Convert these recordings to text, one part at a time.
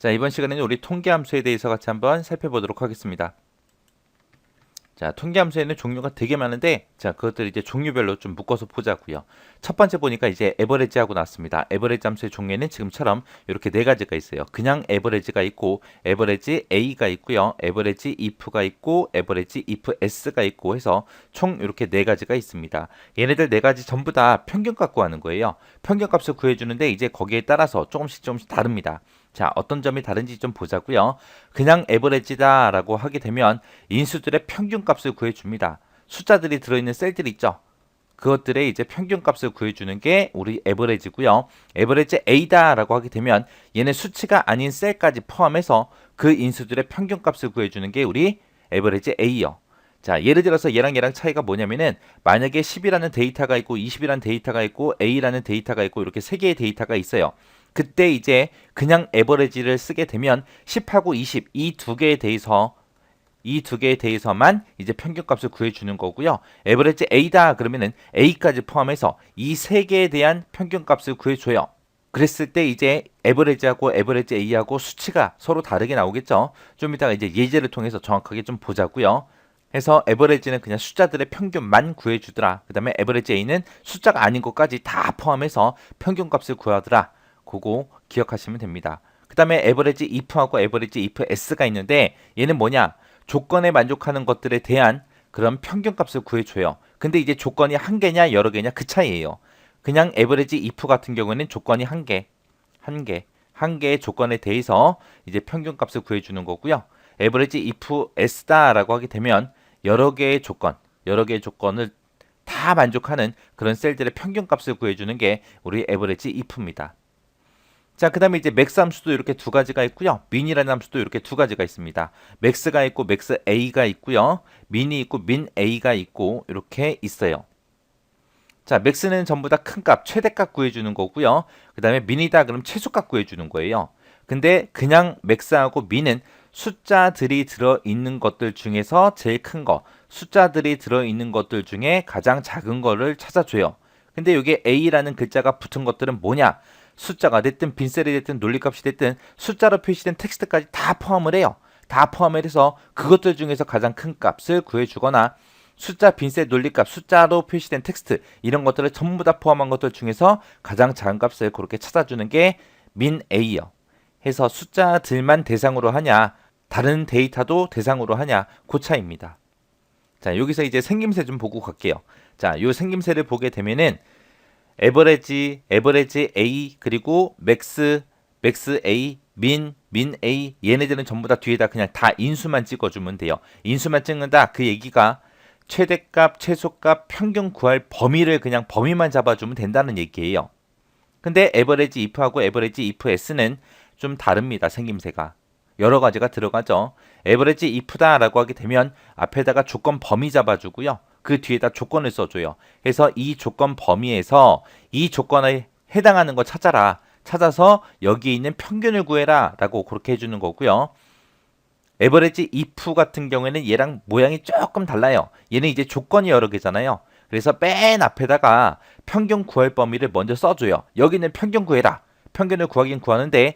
자, 이번 시간에는 우리 통계함수에 대해서 같이 한번 살펴보도록 하겠습니다. 자, 통계함수에는 종류가 되게 많은데, 자, 그것들 이제 종류별로 좀 묶어서 보자고요. 첫 번째 보니까 이제 에버리지하고 나왔습니다. 에버리지 함수의 종류에는 지금처럼 이렇게 네 가지가 있어요. 그냥 에버리지가 있고, 에버리지 A가 있고요, 에버리지 if가 있고, 에버리지 if S가 있고 해서 총 이렇게 네 가지가 있습니다. 얘네들 네 가지 전부 다 평균값 구하는 거예요. 평균값을 구해주는데 이제 거기에 따라서 조금씩 다릅니다. 자, 어떤 점이 다른지 좀 보자고요. 그냥 에버리지다 라고 하게 되면 인수들의 평균값을 구해줍니다. 숫자들이 들어있는 셀들 있죠. 그것들의 이제 평균값을 구해주는 게 우리 에버리지고요. 에버리지 A다 라고 하게 되면 얘네 수치가 아닌 셀까지 포함해서 그 인수들의 평균값을 구해주는 게 우리 에버리지 A요. 자, 예를 들어서 얘랑 차이가 뭐냐면은 만약에 10이라는 데이터가 있고 20이라는 데이터가 있고 A라는 데이터가 있고 이렇게 세 개의 데이터가 있어요. 그때 이제 그냥 에버리지를 쓰게 되면 10하고 20 이 두 개에 대해서만 이제 평균값을 구해주는 거고요. 에버리지 A다 그러면은 A까지 포함해서 이 세 개에 대한 평균값을 구해줘요. 그랬을 때 이제 에버리지하고 에버리지 A하고 수치가 서로 다르게 나오겠죠. 좀 이따가 이제 예제를 통해서 정확하게 좀 보자고요. 해서 에버리지는 그냥 숫자들의 평균만 구해주더라. 그 다음에 에버리지 A는 숫자가 아닌 것까지 다 포함해서 평균값을 구하더라. 그거 기억하시면 됩니다. 그 다음에 에버리지 if하고 에버리지 if s가 있는데 얘는 뭐냐? 조건에 만족하는 것들에 대한 그런 평균값을 구해줘요. 근데 이제 조건이 한 개냐 여러 개냐 그 차이예요. 그냥 에버리지 if 같은 경우에는 조건이 한 개의 조건에 대해서 이제 평균값을 구해주는 거고요. 에버리지 if s다라고 하게 되면 여러 개의 조건을 다 만족하는 그런 셀들의 평균값을 구해주는 게 우리 에버리지 if입니다. 자, 그 다음에 이제 맥스 함수도 이렇게 두 가지가 있고요. 민이라는 함수도 이렇게 두 가지가 있습니다. 맥스가 있고 맥스 A가 있고요. 민이 있고 민 A가 있고 이렇게 있어요. 자, 맥스는 전부 다 큰 값, 최대값 구해주는 거고요. 그 다음에 민이다 그럼 최소값 구해주는 거예요. 근데 그냥 맥스하고 민은 숫자들이 들어있는 것들 중에서 제일 큰 거, 숫자들이 들어있는 것들 중에 가장 작은 거를 찾아줘요. 근데 여기 A라는 글자가 붙은 것들은 뭐냐? 숫자가 됐든 빈셀이 됐든 논리값이 됐든 숫자로 표시된 텍스트까지 다 포함을 해요. 다 포함을 해서 그것들 중에서 가장 큰 값을 구해주거나 숫자, 빈셀, 논리값, 숫자로 표시된 텍스트 이런 것들을 전부 다 포함한 것들 중에서 가장 작은 값을 그렇게 찾아주는 게 민 A요. 해서 숫자들만 대상으로 하냐 다른 데이터도 대상으로 하냐 그 차이입니다. 자, 여기서 이제 생김새 좀 보고 갈게요. 자, 요 생김새를 보게 되면은 에버리지 A 그리고 맥스 A, 민 A 얘네들은 전부 다 뒤에다 그냥 다 인수만 찍어주면 돼요. 인수만 찍는다 그 얘기가 최대값, 최소값, 평균 구할 범위를 그냥 범위만 잡아주면 된다는 얘기예요. 근데 에버리지 if하고 에버리지 if s는 좀 다릅니다. 생김새가. 여러 가지가 들어가죠. 에버리지 if다라고 하게 되면 앞에다가 조건 범위 잡아주고요. 그 뒤에다 조건을 써줘요. 그래서 이 조건 범위에서 이 조건에 해당하는 거 찾아라. 찾아서 여기에 있는 평균을 구해라 라고 그렇게 해주는 거고요. 에버리지 if 같은 경우에는 얘랑 모양이 조금 달라요. 얘는 이제 조건이 여러 개잖아요. 그래서 맨 앞에다가 평균 구할 범위를 먼저 써줘요. 여기는 평균 구해라. 평균을 구하긴 구하는데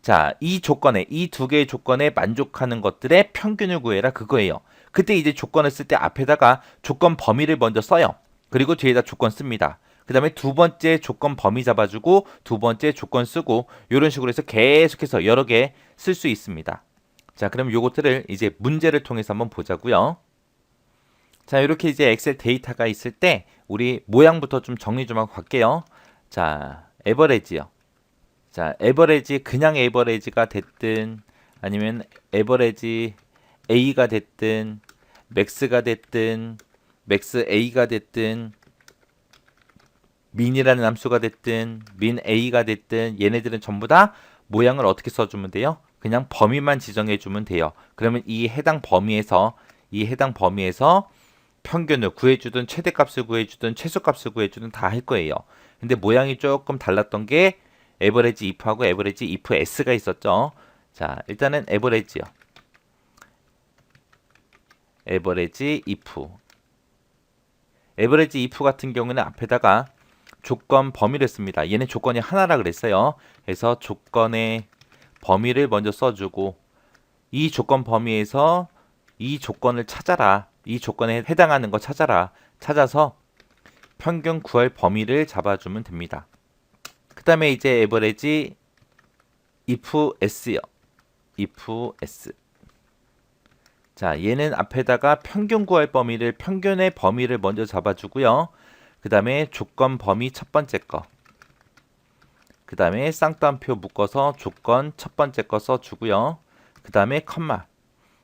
자, 이 조건에 이 두 개의 조건에 만족하는 것들의 평균을 구해라 그거예요. 그때 이제 조건을 쓸 때 앞에다가 조건 범위를 먼저 써요. 그리고 뒤에다 조건 씁니다. 그 다음에 두 번째 조건 범위 잡아주고 두 번째 조건 쓰고 이런 식으로 해서 계속해서 여러 개 쓸 수 있습니다. 자, 그럼 요것들을 이제 문제를 통해서 한번 보자고요. 자, 이렇게 이제 엑셀 데이터가 있을 때 우리 모양부터 좀 정리 좀 하고 갈게요. 자, 에버리지요. 자, 에버리지 그냥 에버리지가 됐든 아니면 에버리지 A가 됐든 맥스가 됐든 맥스 A가 됐든 민이라는 함수가 됐든 민 A가 됐든 얘네들은 전부 다 모양을 어떻게 써주면 돼요? 그냥 범위만 지정해 주면 돼요. 그러면 이 해당 범위에서 평균을 구해주든 최대값을 구해주든 최소값을 구해주든 다 할 거예요. 근데 모양이 조금 달랐던 게 에버리지 if하고 에버리지 if s가 있었죠. 자, 일단은 에버리지요. 에버리지 if 같은 경우는 앞에다가 조건 범위를 씁니다. 얘는 조건이 하나라 그랬어요. 그래서 조건의 범위를 먼저 써주고 이 조건 범위에서 이 조건을 찾아라. 이 조건에 해당하는 거 찾아라. 찾아서 평균 구할 범위를 잡아주면 됩니다. 그 다음에 이제 average if s요. if s. 자, 얘는 앞에다가 평균 구할 범위를 평균의 범위를 먼저 잡아주고요. 그 다음에 조건 범위 첫 번째 거. 그 다음에 쌍따옴표 묶어서 조건 첫 번째 거 써주고요. 그 다음에 컴마.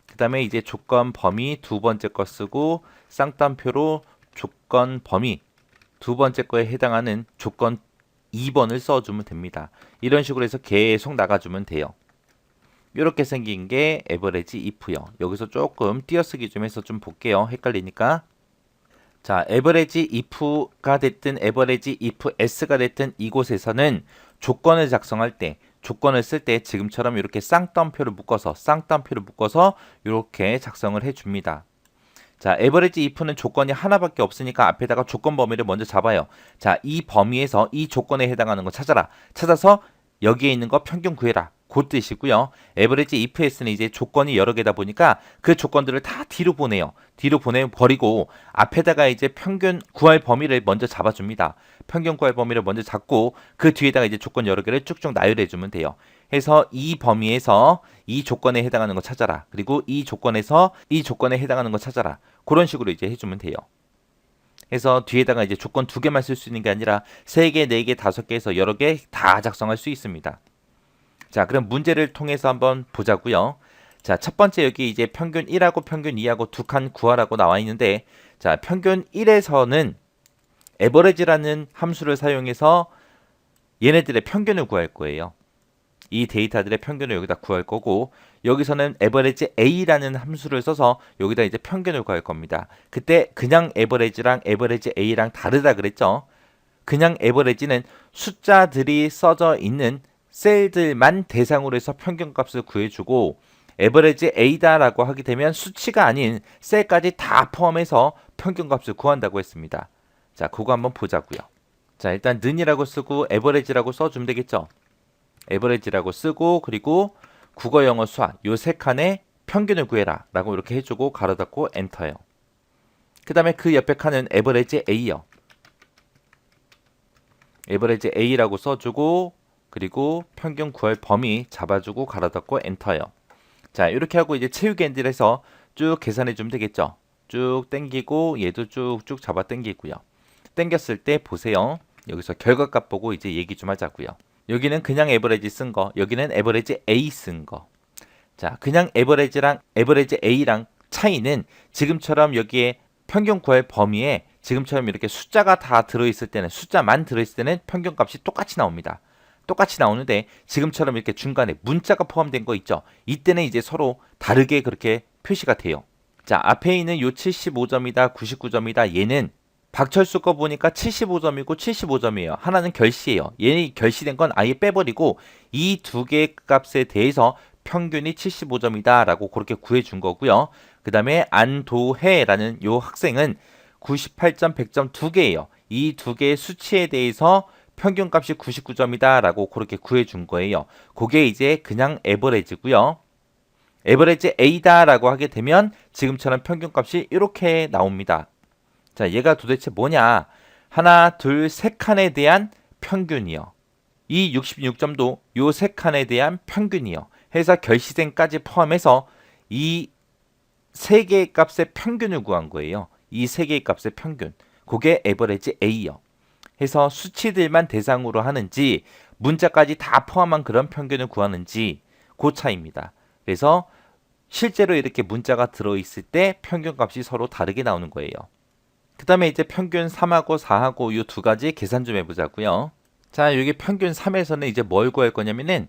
그 다음에 이제 조건 범위 두 번째 거 쓰고 쌍따옴표로 조건 범위 두 번째 거에 해당하는 조건 2번을 써주면 됩니다. 이런 식으로 해서 계속 나가주면 돼요. 이렇게 생긴 게 average if요. 여기서 조금 띄어쓰기 좀 해서 좀 볼게요. 헷갈리니까. 자, average if가 됐든 average if s가 됐든 이곳에서는 조건을 작성할 때 조건을 쓸 때 지금처럼 이렇게 쌍따옴표를 묶어서 이렇게 작성을 해줍니다. 자, average if는 조건이 하나밖에 없으니까 앞에다가 조건 범위를 먼저 잡아요. 자, 이 범위에서 이 조건에 해당하는 거 찾아라. 찾아서 여기에 있는 거 평균 구해라. 그 뜻이고요. average if s는 이제 조건이 여러 개다 보니까 그 조건들을 다 뒤로 보내요. 뒤로 보내버리고 앞에다가 이제 평균 구할 범위를 먼저 잡아줍니다. 평균 구할 범위를 먼저 잡고 그 뒤에다가 이제 조건 여러 개를 쭉쭉 나열해주면 돼요. 해서 이 범위에서 이 조건에 해당하는 거 찾아라. 그리고 이 조건에서 이 조건에 해당하는 거 찾아라. 그런 식으로 이제 해주면 돼요. 해서 뒤에다가 이제 조건 두 개만 쓸 수 있는 게 아니라 3개, 4개, 5개 해서 여러 개 다 작성할 수 있습니다. 자, 그럼 문제를 통해서 한번 보자고요. 자, 첫 번째 여기 이제 평균 1하고 평균 2하고 두 칸 구하라고 나와 있는데 자, 평균 1에서는 average라는 함수를 사용해서 얘네들의 평균을 구할 거예요. 이 데이터들의 평균을 여기다 구할 거고 여기서는 average a라는 함수를 써서 여기다 이제 평균을 구할 겁니다. 그때 그냥 average랑 average a랑 다르다 그랬죠. 그냥 average는 숫자들이 써져 있는 셀들만 대상으로 해서 평균값을 구해주고 average a다라고 하게 되면 수치가 아닌 셀까지 다 포함해서 평균값을 구한다고 했습니다. 자, 그거 한번 보자고요. 자, 일단 는이라고 쓰고 average라고 써주면 되겠죠. average라고 쓰고 그리고 국어, 영어, 수학 요 세 칸에 평균을 구해라 라고 이렇게 해주고 가로 닫고 엔터요. 그 다음에 그 옆에 칸은 average a요. average a라고 써주고 그리고 평균 구할 범위 잡아주고 가로 닫고 엔터요. 자, 이렇게 하고 이제 채우기 엔드를 해서 쭉 계산해 주면 되겠죠. 쭉 당기고 얘도 쭉쭉 잡아 당기고요. 당겼을 때 보세요. 여기서 결과값 보고 이제 얘기 좀 하자고요. 여기는 그냥 에버리지 쓴 거, 여기는 에버리지 A 쓴 거. 자, 그냥 에버리지랑 에버리지 A랑 차이는 지금처럼 여기에 평균 구할 범위에 지금처럼 이렇게 숫자가 다 들어있을 때는 숫자만 들어있을 때는 평균값이 똑같이 나옵니다. 똑같이 나오는데 지금처럼 이렇게 중간에 문자가 포함된 거 있죠. 이때는 이제 서로 다르게 그렇게 표시가 돼요. 자, 앞에 있는 요 75점이다, 99점이다. 얘는 박철수 거 보니까 75점이고 75점이에요. 하나는 결시예요. 얘는 결시된 건 아예 빼버리고 이 두 개의 값에 대해서 평균이 75점이다 라고 그렇게 구해준 거고요. 그 다음에 안도해라는 요 학생은 98점, 100점 두 개예요. 이 두 개의 수치에 대해서 평균값이 99점이다 라고 그렇게 구해준 거예요. 그게 이제 그냥 에버레지고요. 에버레지 A다 라고 하게 되면 지금처럼 평균값이 이렇게 나옵니다. 자, 얘가 도대체 뭐냐? 하나, 둘, 세 칸에 대한 평균이요. 이 66점도 요 세 칸에 대한 평균이요. 해서 결시생까지 포함해서 이 세 개의 값의 평균을 구한 거예요. 이 세 개의 값의 평균. 그게 에버레지 A요. 해서 수치들만 대상으로 하는지 문자까지 다 포함한 그런 평균을 구하는지 그 차이입니다. 그래서 실제로 이렇게 문자가 들어있을 때 평균값이 서로 다르게 나오는 거예요. 그 다음에 이제 평균 3하고 4하고 이 두 가지 계산 좀 해보자고요. 자, 여기 평균 3에서는 이제 뭘 구할 거냐면은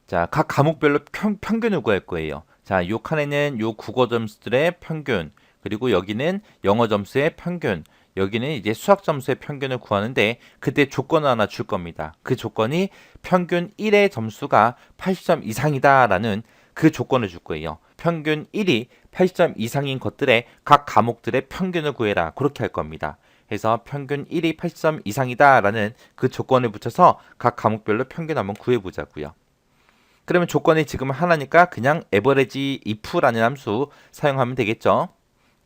자, 각 과목별로 평균을 구할 거예요. 자, 요 칸에는 요 국어 점수들의 평균, 그리고 여기는 영어 점수의 평균, 여기는 이제 수학 점수의 평균을 구하는데 그때 조건을 하나 줄 겁니다. 그 조건이 평균 1의 점수가 80점 이상이다 라는 그 조건을 줄 거예요. 평균 1이 80점 이상인 것들의 각 과목들의 평균을 구해라. 그렇게 할 겁니다. 해서 평균 1이 80점 이상이다 라는 그 조건을 붙여서 각 과목별로 평균 한번 구해보자고요. 그러면 조건이 지금 하나니까 그냥 average if라는 함수 사용하면 되겠죠.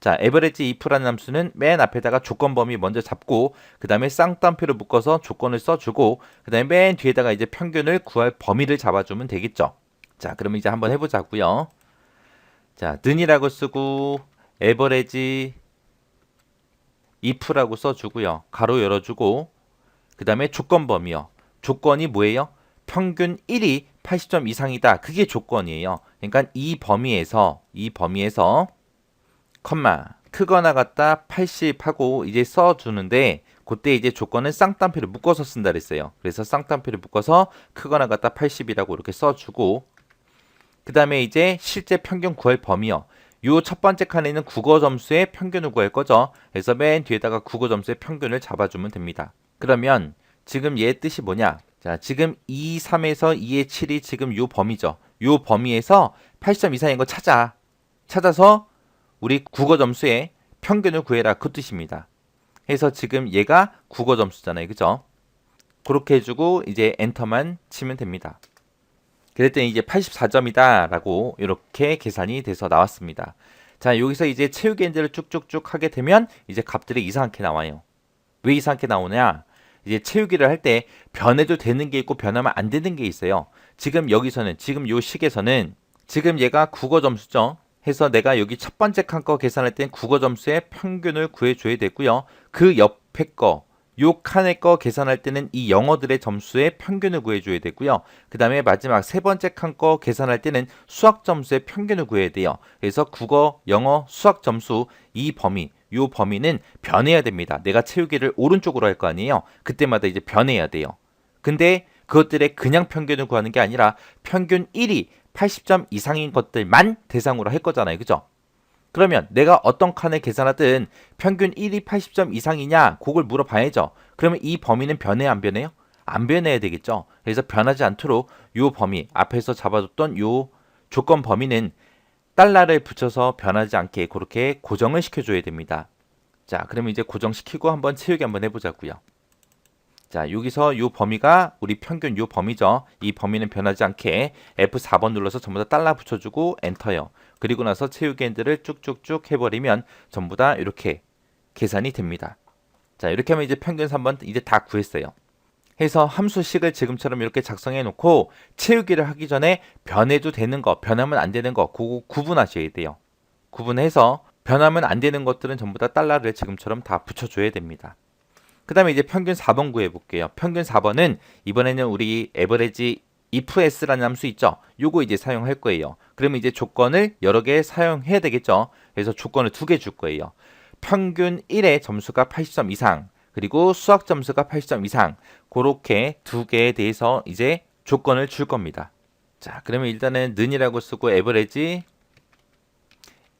자, average if라는 함수는 맨 앞에다가 조건 범위 먼저 잡고 그 다음에 쌍따옴표를 묶어서 조건을 써주고 그 다음에 맨 뒤에다가 이제 평균을 구할 범위를 잡아주면 되겠죠. 자, 그러면 이제 한번 해보자고요. 자, 는이라고 쓰고 average if라고 써주고요. 가로 열어주고 그 다음에 조건 범위요. 조건이 뭐예요? 평균 1이 80점 이상이다. 그게 조건이에요. 그러니까 이 범위에서 컴마 크거나 같다 80 하고 이제 써주는데 그때 이제 조건은 쌍따옴표를 묶어서 쓴다 그랬어요. 그래서 쌍따옴표를 묶어서 크거나 같다 80이라고 이렇게 써주고 그 다음에 이제 실제 평균 구할 범위요. 요 첫 번째 칸에는 국어 점수의 평균을 구할 거죠. 그래서 맨 뒤에다가 국어 점수의 평균을 잡아주면 됩니다. 그러면 지금 얘 뜻이 뭐냐? 자, 지금 2, 3에서 2의 7이 지금 요 범위죠. 요 범위에서 80점 이상인 거 찾아서 우리 국어 점수의 평균을 구해라 그 뜻입니다. 그래서 지금 얘가 국어 점수잖아요. 그죠? 그렇게 해주고 이제 엔터만 치면 됩니다. 그랬더니 이제 84점이다 라고 이렇게 계산이 돼서 나왔습니다. 자, 여기서 이제 채우기 엔드를 쭉쭉쭉 하게 되면 이제 값들이 이상하게 나와요. 왜 이상하게 나오냐? 이제 채우기를 할 때 변해도 되는 게 있고 변하면 안 되는 게 있어요. 지금 여기서는 지금 요 식에서는 지금 얘가 국어 점수죠. 해서 내가 여기 첫 번째 칸 거 계산할 땐 국어 점수의 평균을 구해줘야 되고요. 그 옆에 거, 요 칸의 거 계산할 때는 이 영어들의 점수의 평균을 구해줘야 되고요. 그 다음에 마지막 세 번째 칸 거 계산할 때는 수학 점수의 평균을 구해야 돼요. 그래서 국어, 영어, 수학 점수 이 범위, 요 범위는 변해야 됩니다. 내가 채우기를 오른쪽으로 할 거 아니에요. 그때마다 이제 변해야 돼요. 근데 그것들의 그냥 평균을 구하는 게 아니라 평균 1이 80점 이상인 것들만 대상으로 할 거잖아요. 그죠? 그러면 내가 어떤 칸을 계산하든 평균 1이 80점 이상이냐 그걸 물어봐야죠. 그러면 이 범위는 변해야 안 변해요? 안 변해야 되겠죠. 그래서 변하지 않도록 요 범위 앞에서 잡아뒀던 요 조건 범위는 달러를 붙여서 변하지 않게 그렇게 고정을 시켜줘야 됩니다. 자, 그러면 이제 고정시키고 한번 채우기 한번 해보자고요. 자, 여기서 요 범위가 우리 평균 요 범위죠. 이 범위는 변하지 않게 F4번 눌러서 전부 다 달러 붙여주고 엔터요. 그리고 나서 채우기 엔드를 쭉쭉쭉 해버리면 전부 다 이렇게 계산이 됩니다. 자, 이렇게 하면 이제 평균 3번 이제 다 구했어요. 해서 함수식을 지금처럼 이렇게 작성해 놓고 채우기를 하기 전에 변해도 되는 거, 변하면 안 되는 거 그거 구분하셔야 돼요. 구분해서 변하면 안 되는 것들은 전부 다 달러를 지금처럼 다 붙여줘야 됩니다. 그 다음에 이제 평균 4번 구해볼게요. 평균 4번은 이번에는 우리 average ifs라는 함수 있죠. 요거 이제 사용할 거예요. 그러면 이제 조건을 여러 개 사용해야 되겠죠. 그래서 조건을 2개 줄 거예요. 평균 1의 점수가 80점 이상 그리고 수학 점수가 80점 이상 그렇게 2개에 대해서 이제 조건을 줄 겁니다. 자, 그러면 일단은 는이라고 쓰고 average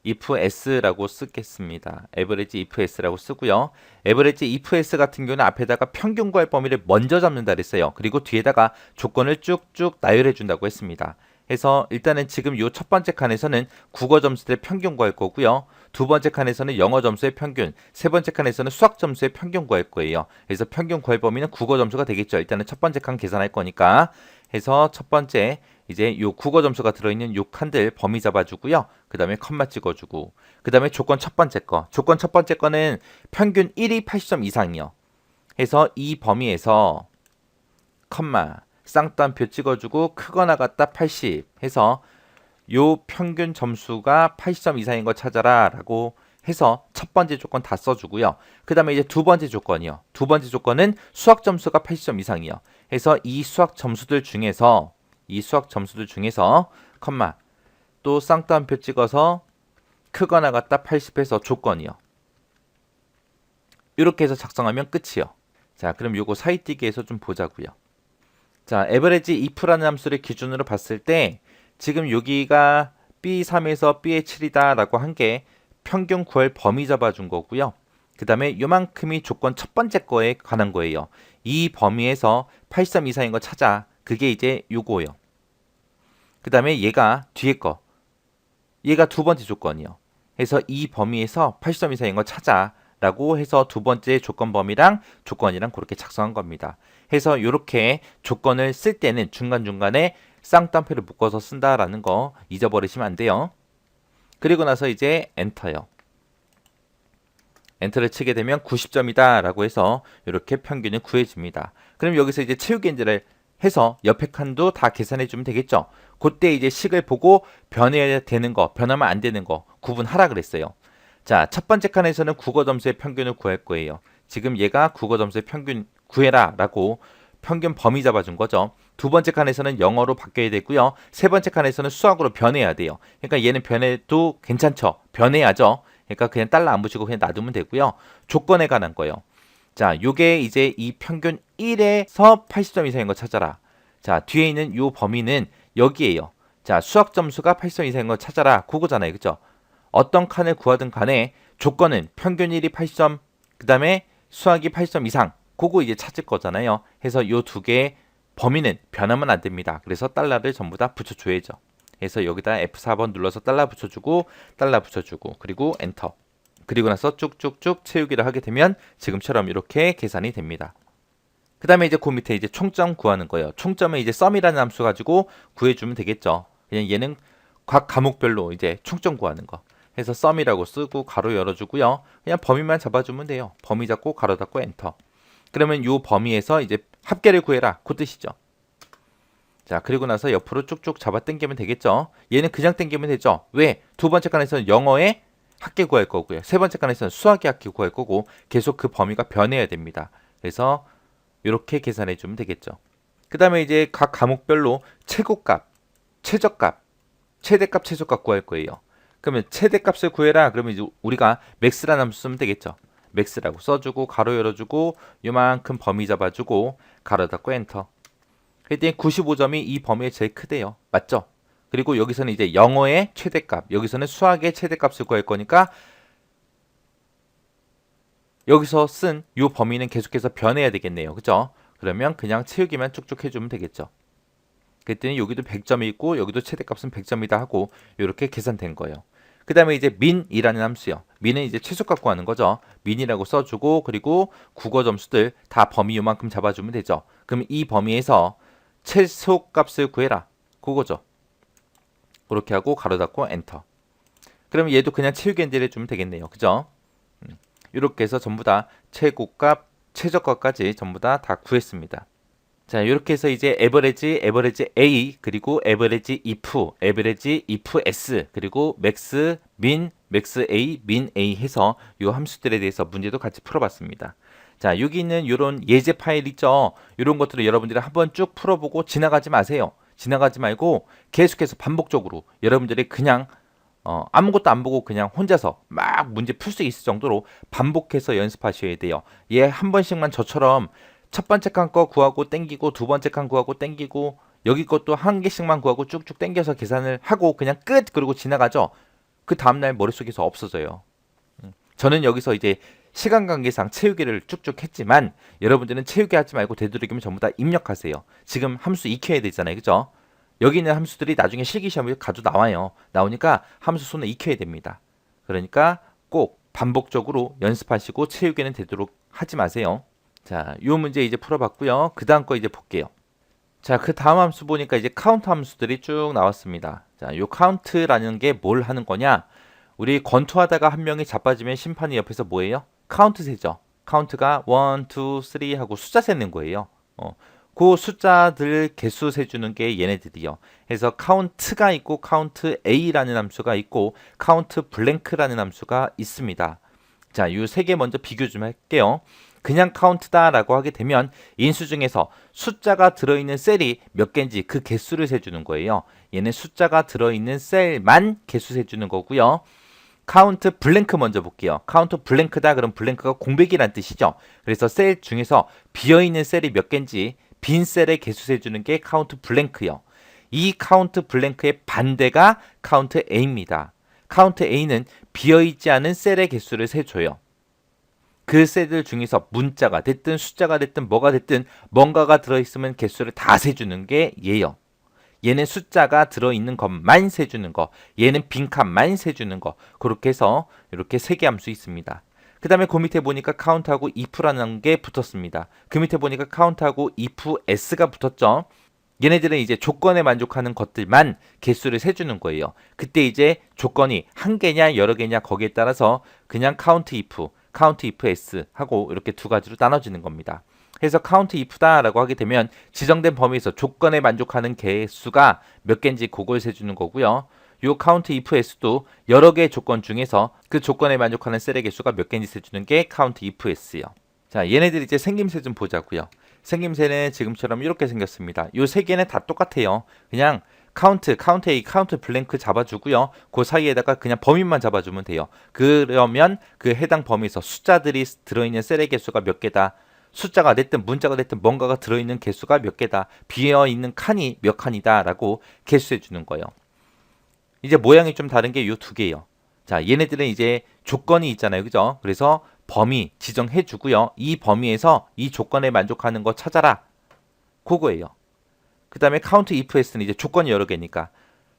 ifs라고 쓰겠습니다. average ifs라고 쓰고요. average ifs 같은 경우는 앞에다가 평균 구할 범위를 먼저 잡는다 그랬어요. 그리고 뒤에다가 조건을 쭉쭉 나열해 준다고 했습니다. 해서 일단은 지금 요 첫 번째 칸에서는 국어 점수의 평균 구할 거고요. 두 번째 칸에서는 영어 점수의 평균, 세 번째 칸에서는 수학 점수의 평균 구할 거예요. 그래서 평균 구할 범위는 국어 점수가 되겠죠. 일단은 첫 번째 칸 계산할 거니까. 해서 첫 번째 이제 요 국어 점수가 들어있는 요 칸들 범위 잡아주고요. 그 다음에 컴마 찍어주고 그 다음에 조건 첫 번째 거는 평균 1이 80점 이상이요. 해서 이 범위에서 컴마 쌍따옴표 찍어주고 크거나 같다 80 해서 요 평균 점수가 80점 이상인 거 찾아라 라고 해서 첫 번째 조건 다 써주고요. 그 다음에 이제 두 번째 조건이요. 두 번째 조건은 수학 점수가 80점 이상이요. 해서 이 수학 점수들 중에서 컴마 또 쌍따옴표 찍어서 크거나 같다 80 해서 조건이요. 이렇게 해서 작성하면 끝이요. 자, 그럼 요거 사이뛰기에서 좀 보자고요. 자, average if라는 함수를 기준으로 봤을 때 지금 여기가 B3에서 B의 7이다 라고 한 게 평균 구할 범위 잡아준 거고요. 그 다음에 요만큼이 조건 첫 번째 거에 관한 거예요. 이 범위에서 83 이상인 거 찾아. 그게 이제 요거예요. 그 다음에 얘가 뒤에 거. 얘가 두 번째 조건이요. 해서 이 범위에서 80점 이상인 거 찾아. 라고 해서 두 번째 조건 범위랑 조건이랑 그렇게 작성한 겁니다. 해서 이렇게 조건을 쓸 때는 중간중간에 쌍따옴표를 묶어서 쓴다라는 거 잊어버리시면 안 돼요. 그리고 나서 이제 엔터요. 엔터를 치게 되면 90점이다 라고 해서 이렇게 평균을 구해줍니다. 그럼 여기서 이제 채우기 엔지를 해서 옆에 칸도 다 계산해 주면 되겠죠. 그때 이제 식을 보고 변해야 되는 거, 변하면 안 되는 거 구분하라 그랬어요. 자, 첫 번째 칸에서는 국어 점수의 평균을 구할 거예요. 지금 얘가 국어 점수의 평균 구해라 라고 평균 범위 잡아준 거죠. 두 번째 칸에서는 영어로 바뀌어야 되고요. 세 번째 칸에서는 수학으로 변해야 돼요. 그러니까 얘는 변해도 괜찮죠. 변해야죠. 그러니까 그냥 달러 안 붙이고 그냥 놔두면 되고요. 조건에 관한 거요. 자, 요게 이제 이 평균 1에서 80점 이상인 거 찾아라. 자, 뒤에 있는 요 범위는 여기에요. 자, 수학 점수가 80점 이상인 거 찾아라. 그거잖아요. 그죠? 어떤 칸을 구하든 간에 조건은 평균 1이 80점, 그 다음에 수학이 80점 이상. 그거 이제 찾을 거잖아요. 해서 요 두 개의 범위는 변하면 안 됩니다. 그래서 달러를 전부 다 붙여줘야죠. 그래서 여기다 F4번 눌러서 달러 붙여주고 그리고 엔터. 그리고 나서 쭉쭉쭉 채우기를 하게 되면 지금처럼 이렇게 계산이 됩니다. 그 다음에 이제 그 밑에 이제 총점 구하는 거예요. 총점은 이제 썸이라는 함수 가지고 구해주면 되겠죠. 그냥 얘는 각 과목별로 이제 총점 구하는 거. 해서 썸이라고 쓰고 가로 열어주고요. 그냥 범위만 잡아주면 돼요. 범위 잡고 가로 닫고 엔터. 그러면 이 범위에서 이제 합계를 구해라. 그 뜻이죠. 자, 그리고 나서 옆으로 쭉쭉 잡아 당기면 되겠죠. 얘는 그냥 당기면 되죠. 왜? 두 번째 칸에서는 영어의 합계 구할 거고요. 세 번째 칸에서는 수학의 합계 구할 거고 계속 그 범위가 변해야 됩니다. 그래서 이렇게 계산해 주면 되겠죠. 그 다음에 이제 각 과목별로 최고값, 최저값, 최대값, 최소값 구할 거예요. 그러면 최대값을 구해라. 그러면 이제 우리가 맥스라는 함수 쓰면 되겠죠. 맥스라고 써주고 가로 열어주고 요만큼 범위 잡아주고 가로 닫고 엔터. 그랬더니 95점이 이 범위에 제일 크대요. 맞죠? 그리고 여기서는 이제 영어의 최대값, 여기서는 수학의 최대값을 구할 거니까 여기서 쓴 이 범위는 계속해서 변해야 되겠네요. 그죠? 그러면 그냥 채우기만 쭉쭉 해주면 되겠죠. 그랬더니 여기도 100점이 있고 여기도 최대값은 100점이다 하고 이렇게 계산된 거예요. 그 다음에 이제 민이라는 함수요. 민은 이제 최소값 구하는 거죠. 민이라고 써주고 그리고 국어 점수들 다 범위 요만큼 잡아주면 되죠. 그럼 이 범위에서 최소값을 구해라. 그거죠. 그렇게 하고 가로 닫고 엔터. 그러면 얘도 그냥 채우기 엔지를 해주면 되겠네요. 그죠? 이렇게 해서 전부 다 최고값, 최저값까지 전부 다 구했습니다. 자, 이렇게 해서 이제 에버리지, 에버리지 A, 그리고 에버리지 if, 에버리지 if S, 그리고 맥스, 민, 맥스 A, 민 A 해서 이 함수들에 대해서 문제도 같이 풀어봤습니다. 자, 여기 있는 이런 예제 파일 있죠? 이런 것들을 여러분들이 한번 쭉 풀어보고 지나가지 마세요. 지나가지 말고 계속해서 반복적으로 여러분들이 그냥 아무것도 안 보고 그냥 혼자서 막 문제 풀 수 있을 정도로 반복해서 연습하셔야 돼요. 얘 한 번씩만 저처럼 첫 번째 칸 거 구하고 땡기고 두 번째 칸 구하고 땡기고 여기 것도 한 개씩만 구하고 쭉쭉 땡겨서 계산을 하고 그냥 끝 그러고 지나가죠. 그 다음날 머릿속에서 없어져요. 저는 여기서 이제 시간 관계상 채우기를 쭉쭉 했지만 여러분들은 채우기 하지 말고 되도록이면 전부 다 입력하세요. 지금 함수 익혀야 되잖아요. 그죠? 여기 있는 함수들이 나중에 실기시험에 가도 나와요. 나오니까 함수 손에 익혀야 됩니다. 그러니까 꼭 반복적으로 연습하시고 채우기는 되도록 하지 마세요. 자, 이 문제 이제 풀어봤고요. 그 다음 거 이제 볼게요. 자, 그 다음 함수 보니까 이제 카운트 함수들이 쭉 나왔습니다. 자, 요 카운트라는 게 뭘 하는 거냐? 우리 권투하다가 한 명이 자빠지면 심판이 옆에서 뭐예요? 카운트 세죠. 카운트가 1, 2, 3 하고 숫자 세는 거예요. 그 숫자들 개수 세주는 게 얘네들이요. 그래서 카운트가 있고 카운트 A라는 함수가 있고 카운트 블랭크라는 함수가 있습니다. 자, 이 세 개 먼저 비교 좀 할게요. 그냥 카운트다라고 하게 되면 인수 중에서 숫자가 들어있는 셀이 몇 개인지 그 개수를 세주는 거예요. 얘는 숫자가 들어있는 셀만 개수 세주는 거고요. 카운트 블랭크 먼저 볼게요. 카운트 블랭크다 그럼 블랭크가 공백이란 뜻이죠. 그래서 셀 중에서 비어있는 셀이 몇 개인지 빈 셀의 개수 세주는 게 카운트 블랭크요. 이 카운트 블랭크의 반대가 카운트 A입니다. 카운트 A는 비어있지 않은 셀의 개수를 세줘요. 그 셀들 중에서 문자가 됐든 숫자가 됐든 뭐가 됐든 뭔가가 들어있으면 개수를 다 세주는 게 얘요. 얘는 숫자가 들어있는 것만 세주는 거, 얘는 빈칸만 세주는 거. 그렇게 해서 이렇게 세 개 함수 있습니다. 그 다음에 그 밑에 보니까 카운트하고 if라는 게 붙었습니다. 그 밑에 보니까 카운트하고 if s가 붙었죠. 얘네들은 이제 조건에 만족하는 것들만 개수를 세주는 거예요. 그때 이제 조건이 한 개냐 여러 개냐 거기에 따라서 그냥 count if s 하고 이렇게 두 가지로 나눠지는 겁니다. 그래서 count if다라고 하게 되면 지정된 범위에서 조건에 만족하는 개수가 몇 개인지 그걸 세주는 거고요. 요 count if s도 여러 개의 조건 중에서 그 조건에 만족하는 셀의 개수가 몇 개인지 세주는 게 count if s요. 자, 얘네들 이제 생김새 좀 보자고요. 생김새는 지금처럼 이렇게 생겼습니다. 요 세 개는 다 똑같아요. 그냥 count A, count 블랭크 잡아주고요. 그 사이에다가 그냥 범위만 잡아주면 돼요. 그러면 그 해당 범위에서 숫자들이 들어있는 셀의 개수가 몇 개다. 숫자가 됐든 문자가 됐든 뭔가가 들어있는 개수가 몇 개다. 비어있는 칸이 몇 칸이다 라고 개수해 주는 거예요. 이제 모양이 좀 다른 게 요 두 개예요. 자, 얘네들은 이제 조건이 있잖아요. 그죠? 그래서 범위 지정해 주고요. 이 범위에서 이 조건에 만족하는 거 찾아라. 그거예요. 그 다음에 count if s는 이제 조건이 여러 개니까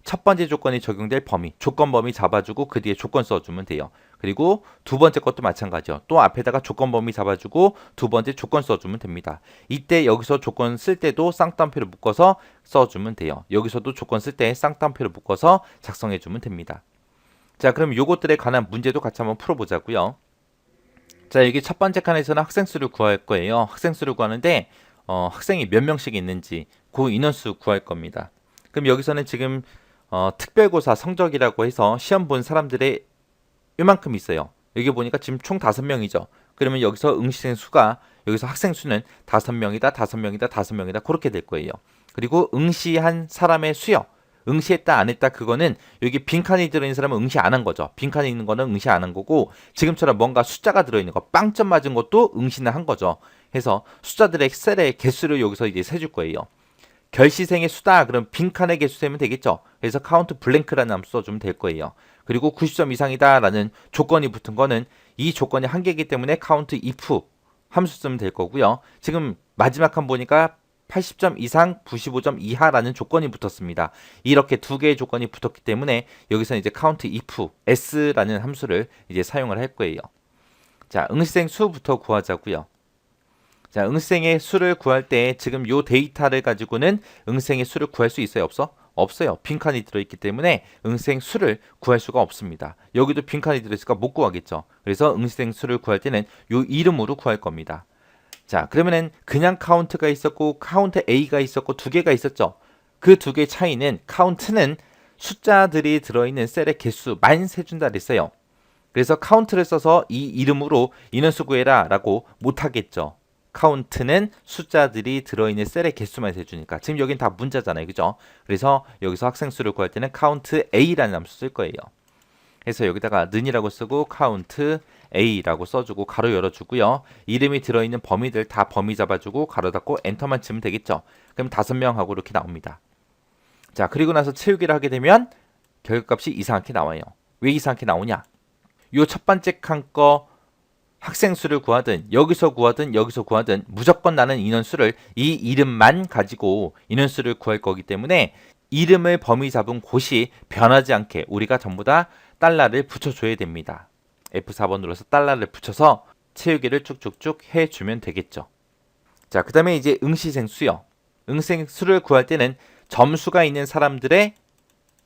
첫 번째 조건이 적용될 범위, 조건 범위 잡아주고 그 뒤에 조건 써주면 돼요. 그리고 두 번째 것도 마찬가지요. 또 앞에다가 조건 범위 잡아주고 두 번째 조건 써주면 됩니다. 이때 여기서 조건 쓸 때도 쌍따옴표를 묶어서 써주면 돼요. 여기서도 조건 쓸 때 쌍따옴표를 묶어서 작성해주면 됩니다. 자, 그럼 요것들에 관한 문제도 같이 한번 풀어보자고요. 자, 여기 첫 번째 칸에서는 학생 수를 구할 거예요. 학생 수를 구하는데 학생이 몇 명씩 있는지 그 인원수 구할 겁니다. 그럼 여기서는 지금 특별고사 성적이라고 해서 시험 본 사람들의 이만큼 있어요. 여기 보니까 지금 총 5명이죠. 그러면 여기서 응시생 수가 여기서 학생 수는 5명이다, 5명이다, 5명이다 그렇게 될 거예요. 그리고 응시한 사람의 수요. 응시했다 안 했다 그거는 여기 빈칸이 들어있는 사람은 응시 안 한 거죠. 빈칸이 있는 거는 응시 안 한 거고 지금처럼 뭔가 숫자가 들어있는 거 빵점 맞은 것도 응시는 한 거죠. 해서 숫자들의 셀의 개수를 여기서 이제 세줄 거예요. 결시생의 수다 그럼 빈칸의 개수 세면 되겠죠. 그래서 count blank라는 함수 써주면 될 거예요. 그리고 90점 이상이다 라는 조건이 붙은 거는 이 조건이 한 개이기 때문에 count if 함수 쓰면 될 거고요. 지금 마지막 한 보니까 80점 이상 95점 이하라는 조건이 붙었습니다. 이렇게 두 개의 조건이 붙었기 때문에 여기서 이제 count if s라는 함수를 이제 사용을 할 거예요. 자, 응시생 수부터 구하자고요. 자, 응시생의 수를 구할 때 지금 요 데이터를 가지고는 응시생의 수를 구할 수 있어요? 없어? 없어요. 빈칸이 들어있기 때문에 응시생 수를 구할 수가 없습니다. 여기도 빈칸이 들어있으니까 못 구하겠죠. 그래서 응시생 수를 구할 때는 요 이름으로 구할 겁니다. 자, 그러면은 그냥 카운트가 있었고 카운트 A가 있었고 두 개가 있었죠. 그 두 개의 차이는 카운트는 숫자들이 들어있는 셀의 개수만 세준다 그랬어요. 그래서 카운트를 써서 이 이름으로 인원수 구해라 라고 못하겠죠. 카운트는 숫자들이 들어있는 셀의 개수만 세주니까 지금 여긴 다 문자잖아요. 그죠? 그래서 여기서 학생 수를 구할 때는 count A라는 함수 쓸 거예요. 그래서 여기다가 는이라고 쓰고 count A라고 써주고 가로 열어주고요. 이름이 들어있는 범위들 다 범위 잡아주고 가로 닫고 엔터만 치면 되겠죠. 그럼 5명하고 이렇게 나옵니다. 자, 그리고 나서 채우기를 하게 되면 결과값이 이상하게 나와요. 왜 이상하게 나오냐? 요 첫 번째 칸 거 학생 수를 구하든 여기서 구하든 무조건 나는 인원수를 이 이름만 가지고 인원수를 구할 거기 때문에 이름을 범위 잡은 곳이 변하지 않게 우리가 전부 다 달러를 붙여줘야 됩니다. F4번 눌러서 달러를 붙여서 채우기를 쭉쭉쭉 해주면 되겠죠. 자, 그 다음에 이제 응시생 수요. 응시생 수를 구할 때는 점수가 있는 사람들의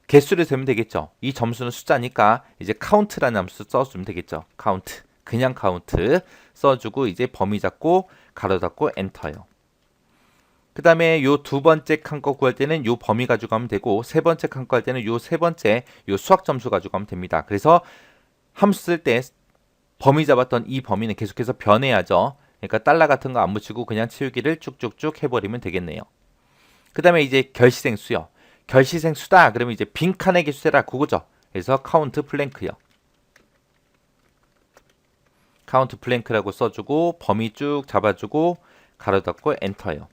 개수를 세면 되겠죠. 이 점수는 숫자니까 이제 count라는 함수 써주면 되겠죠. count. 그냥 카운트 써주고 이제 범위 잡고 가로 닫고 엔터요. 그 다음에 요 두 번째 칸 거 구할 때는 요 범위 가지고 가면 되고 세 번째 칸 거 할 때는 요 세 번째 요 수학 점수 가지고 가면 됩니다. 그래서 함수 쓸 때 범위 잡았던 이 범위는 계속해서 변해야죠. 그러니까 달러 같은 거 안 붙이고 그냥 치우기를 쭉쭉쭉 해버리면 되겠네요. 그 다음에 이제 결시생 수요. 결시생 수다 그러면 이제 빈칸의 개수 세라 그거죠. 그래서 count blank요. 카운트 블랭크라고 써주고 범위 쭉 잡아주고 가로 닫고 엔터요.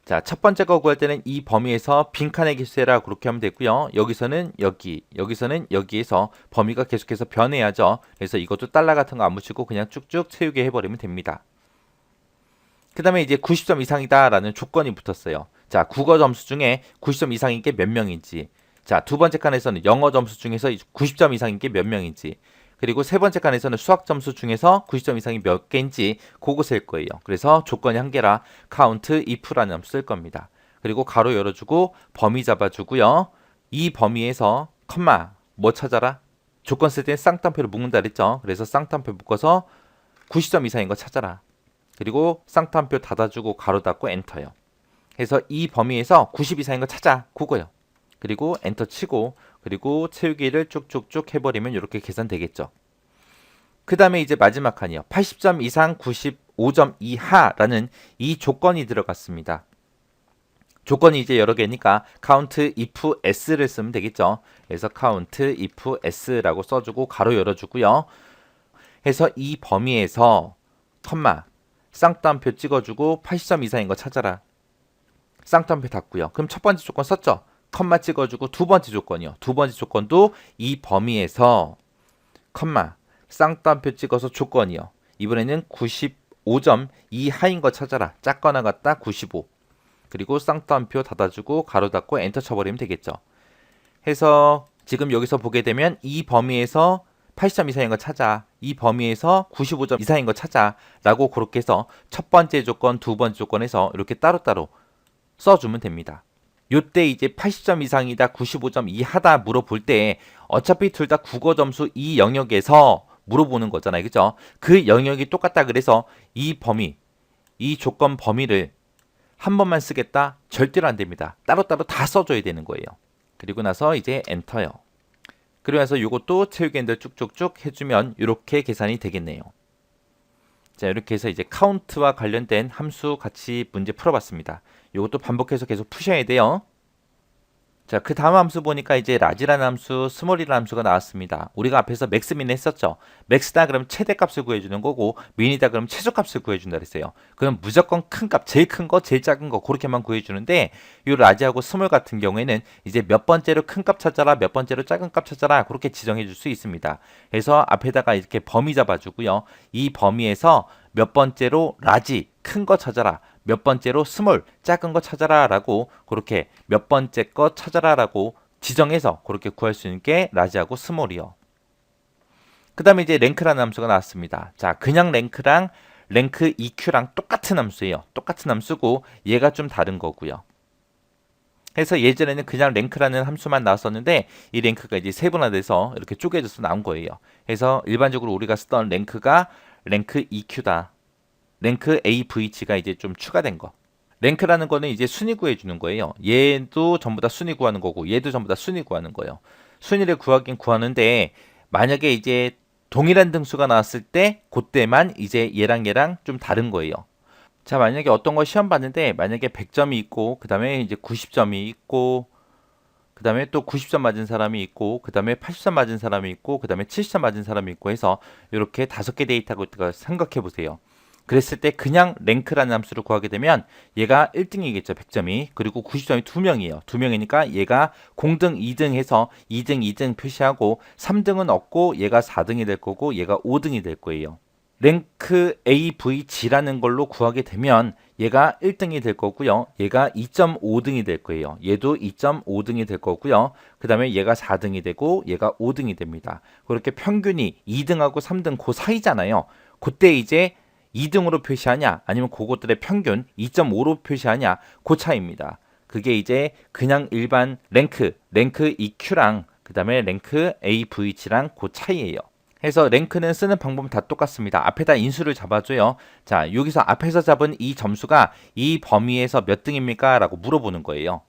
자, 첫 번째 거 구할 때는 이 범위에서 빈칸의 개수라 그렇게 하면 되고요. 여기서는 여기, 여기서는 여기에서 범위가 계속해서 변해야죠. 그래서 이것도 달러 같은 거 안 붙이고 그냥 쭉쭉 채우게 해버리면 됩니다. 그 다음에 이제 90점 이상이다 라는 조건이 붙었어요. 자, 국어 점수 중에 90점 이상인 게 몇 명인지. 자, 두 번째 칸에서는 영어 점수 중에서 90점 이상인 게 몇 명인지. 그리고 세 번째 칸에서는 수학 점수 중에서 90점 이상이 몇 개인지 그거 쓸 거예요. 그래서 조건이 한 개라 count if라는 함수 쓸 겁니다. 그리고 가로 열어주고 범위 잡아주고요. 이 범위에서 컴마 뭐 찾아라? 조건 쓸 때 쌍따옴표를 묶는다 그랬죠. 그래서 쌍따옴표 묶어서 90점 이상인 거 찾아라. 그리고 쌍따옴표 닫아주고 가로 닫고 엔터요. 그래서 이 범위에서 90 이상인 거 찾아. 그거요. 그리고 엔터 치고 그리고 채우기를 쭉쭉쭉 해버리면 이렇게 계산되겠죠. 그 다음에 이제 마지막 칸이요. 80점 이상 95점 이하라는 이 조건이 들어갔습니다. 조건이 이제 여러 개니까 count if s를 쓰면 되겠죠. 그래서 count if s라고 써주고 가로 열어주고요. 해서 이 범위에서 컴마 쌍따옴표 찍어주고 80점 이상인 거 찾아라. 쌍따옴표 닫고요. 그럼 첫 번째 조건 썼죠. 컴마 찍어주고 두 번째 조건이요. 두 번째 조건도 이 범위에서 컴마 쌍따옴표 찍어서 조건이요. 이번에는 95점 이하인 거 찾아라. 작거나 같다 95. 그리고 쌍따옴표 닫아주고 가로 닫고 엔터 쳐버리면 되겠죠. 해서 지금 여기서 보게 되면 이 범위에서 80점 이상인 거 찾아. 이 범위에서 95점 이상인 거 찾아. 라고 그렇게 해서 첫 번째 조건, 두 번째 조건에서 이렇게 따로따로 써주면 됩니다. 요때 이제 80점 이상이다, 95점 이하다 물어볼 때 어차피 둘 다 국어 점수 이 영역에서 물어보는 거잖아요. 그죠? 그 영역이 똑같다 그래서 이 범위, 이 조건 범위를 한 번만 쓰겠다? 절대로 안 됩니다. 따로따로 다 써줘야 되는 거예요. 그리고 나서 이제 엔터요. 그리고 나서 이것도 채우기 핸들 쭉쭉쭉 해주면 이렇게 계산이 되겠네요. 자, 이렇게 해서 이제 카운트와 관련된 함수 같이 문제 풀어봤습니다. 이것도 반복해서 계속 푸셔야 돼요. 자, 그 다음 함수 보니까 이제 라지라는 함수, 스몰이라는 함수가 나왔습니다. 우리가 앞에서 맥스 민 했었죠. 맥스다 그러면 최대값을 구해주는 거고 민이다 그러면 최소값을 구해준다 그랬어요. 그럼 무조건 큰 값, 제일 큰 거, 제일 작은 거 그렇게만 구해주는데 이 라지하고 스몰 같은 경우에는 이제 몇 번째로 큰 값 찾아라, 몇 번째로 작은 값 찾아라 그렇게 지정해 줄 수 있습니다. 그래서 앞에다가 이렇게 범위 잡아주고요. 이 범위에서 몇 번째로 라지, 큰 거 찾아라. 몇 번째로 스몰, 작은 거 찾아라 라고 그렇게 몇 번째 거 찾아라 라고 지정해서 그렇게 구할 수 있는 게 라지하고 스몰이요. 그 다음에 이제 랭크라는 함수가 나왔습니다. 자, 그냥 랭크랑 랭크 EQ랑 똑같은 함수예요. 똑같은 함수고 얘가 좀 다른 거고요. 그래서 예전에는 그냥 랭크라는 함수만 나왔었는데 이 랭크가 이제 세분화돼서 이렇게 쪼개져서 나온 거예요. 그래서 일반적으로 우리가 쓰던 랭크가 랭크 EQ다. 랭크 AVH가 이제 좀 추가된 거. 랭크라는 거는 이제 순위 구해주는 거예요. 얘도 전부 다 순위 구하는 거고 얘도 전부 다 순위 구하는 거예요. 순위를 구하긴 구하는데 만약에 이제 동일한 등수가 나왔을 때 그때만 이제 얘랑 좀 다른 거예요. 자, 만약에 어떤 거 시험 봤는데 만약에 100점이 있고 그 다음에 이제 90점이 있고 그 다음에 또 90점 맞은 사람이 있고 그 다음에 80점 맞은 사람이 있고 그 다음에 70점 맞은 사람이 있고 해서 이렇게 5개 데이터가 생각해 보세요. 그랬을 때 그냥 랭크라는 함수를 구하게 되면 얘가 1등이겠죠. 100점이. 그리고 90점이 2명이에요. 2명이니까 얘가 0등, 2등 해서 2등, 2등 표시하고 3등은 없고 얘가 4등이 될 거고 얘가 5등이 될 거예요. 랭크 AVG라는 걸로 구하게 되면 얘가 1등이 될 거고요. 얘가 2.5등이 될 거예요. 얘도 2.5등이 될 거고요. 그 다음에 얘가 4등이 되고 얘가 5등이 됩니다. 그렇게 평균이 2등하고 3등 그 사이잖아요. 그때 이제 2등으로 표시하냐 아니면 그것들의 평균 2.5로 표시하냐 그 차이입니다. 그게 이제 그냥 일반 랭크 EQ랑 그 다음에 랭크 AVG랑 그 차이예요. 해서 랭크는 쓰는 방법은 다 똑같습니다. 앞에다 인수를 잡아줘요. 자, 여기서 앞에서 잡은 이 점수가 이 범위에서 몇 등입니까? 라고 물어보는 거예요.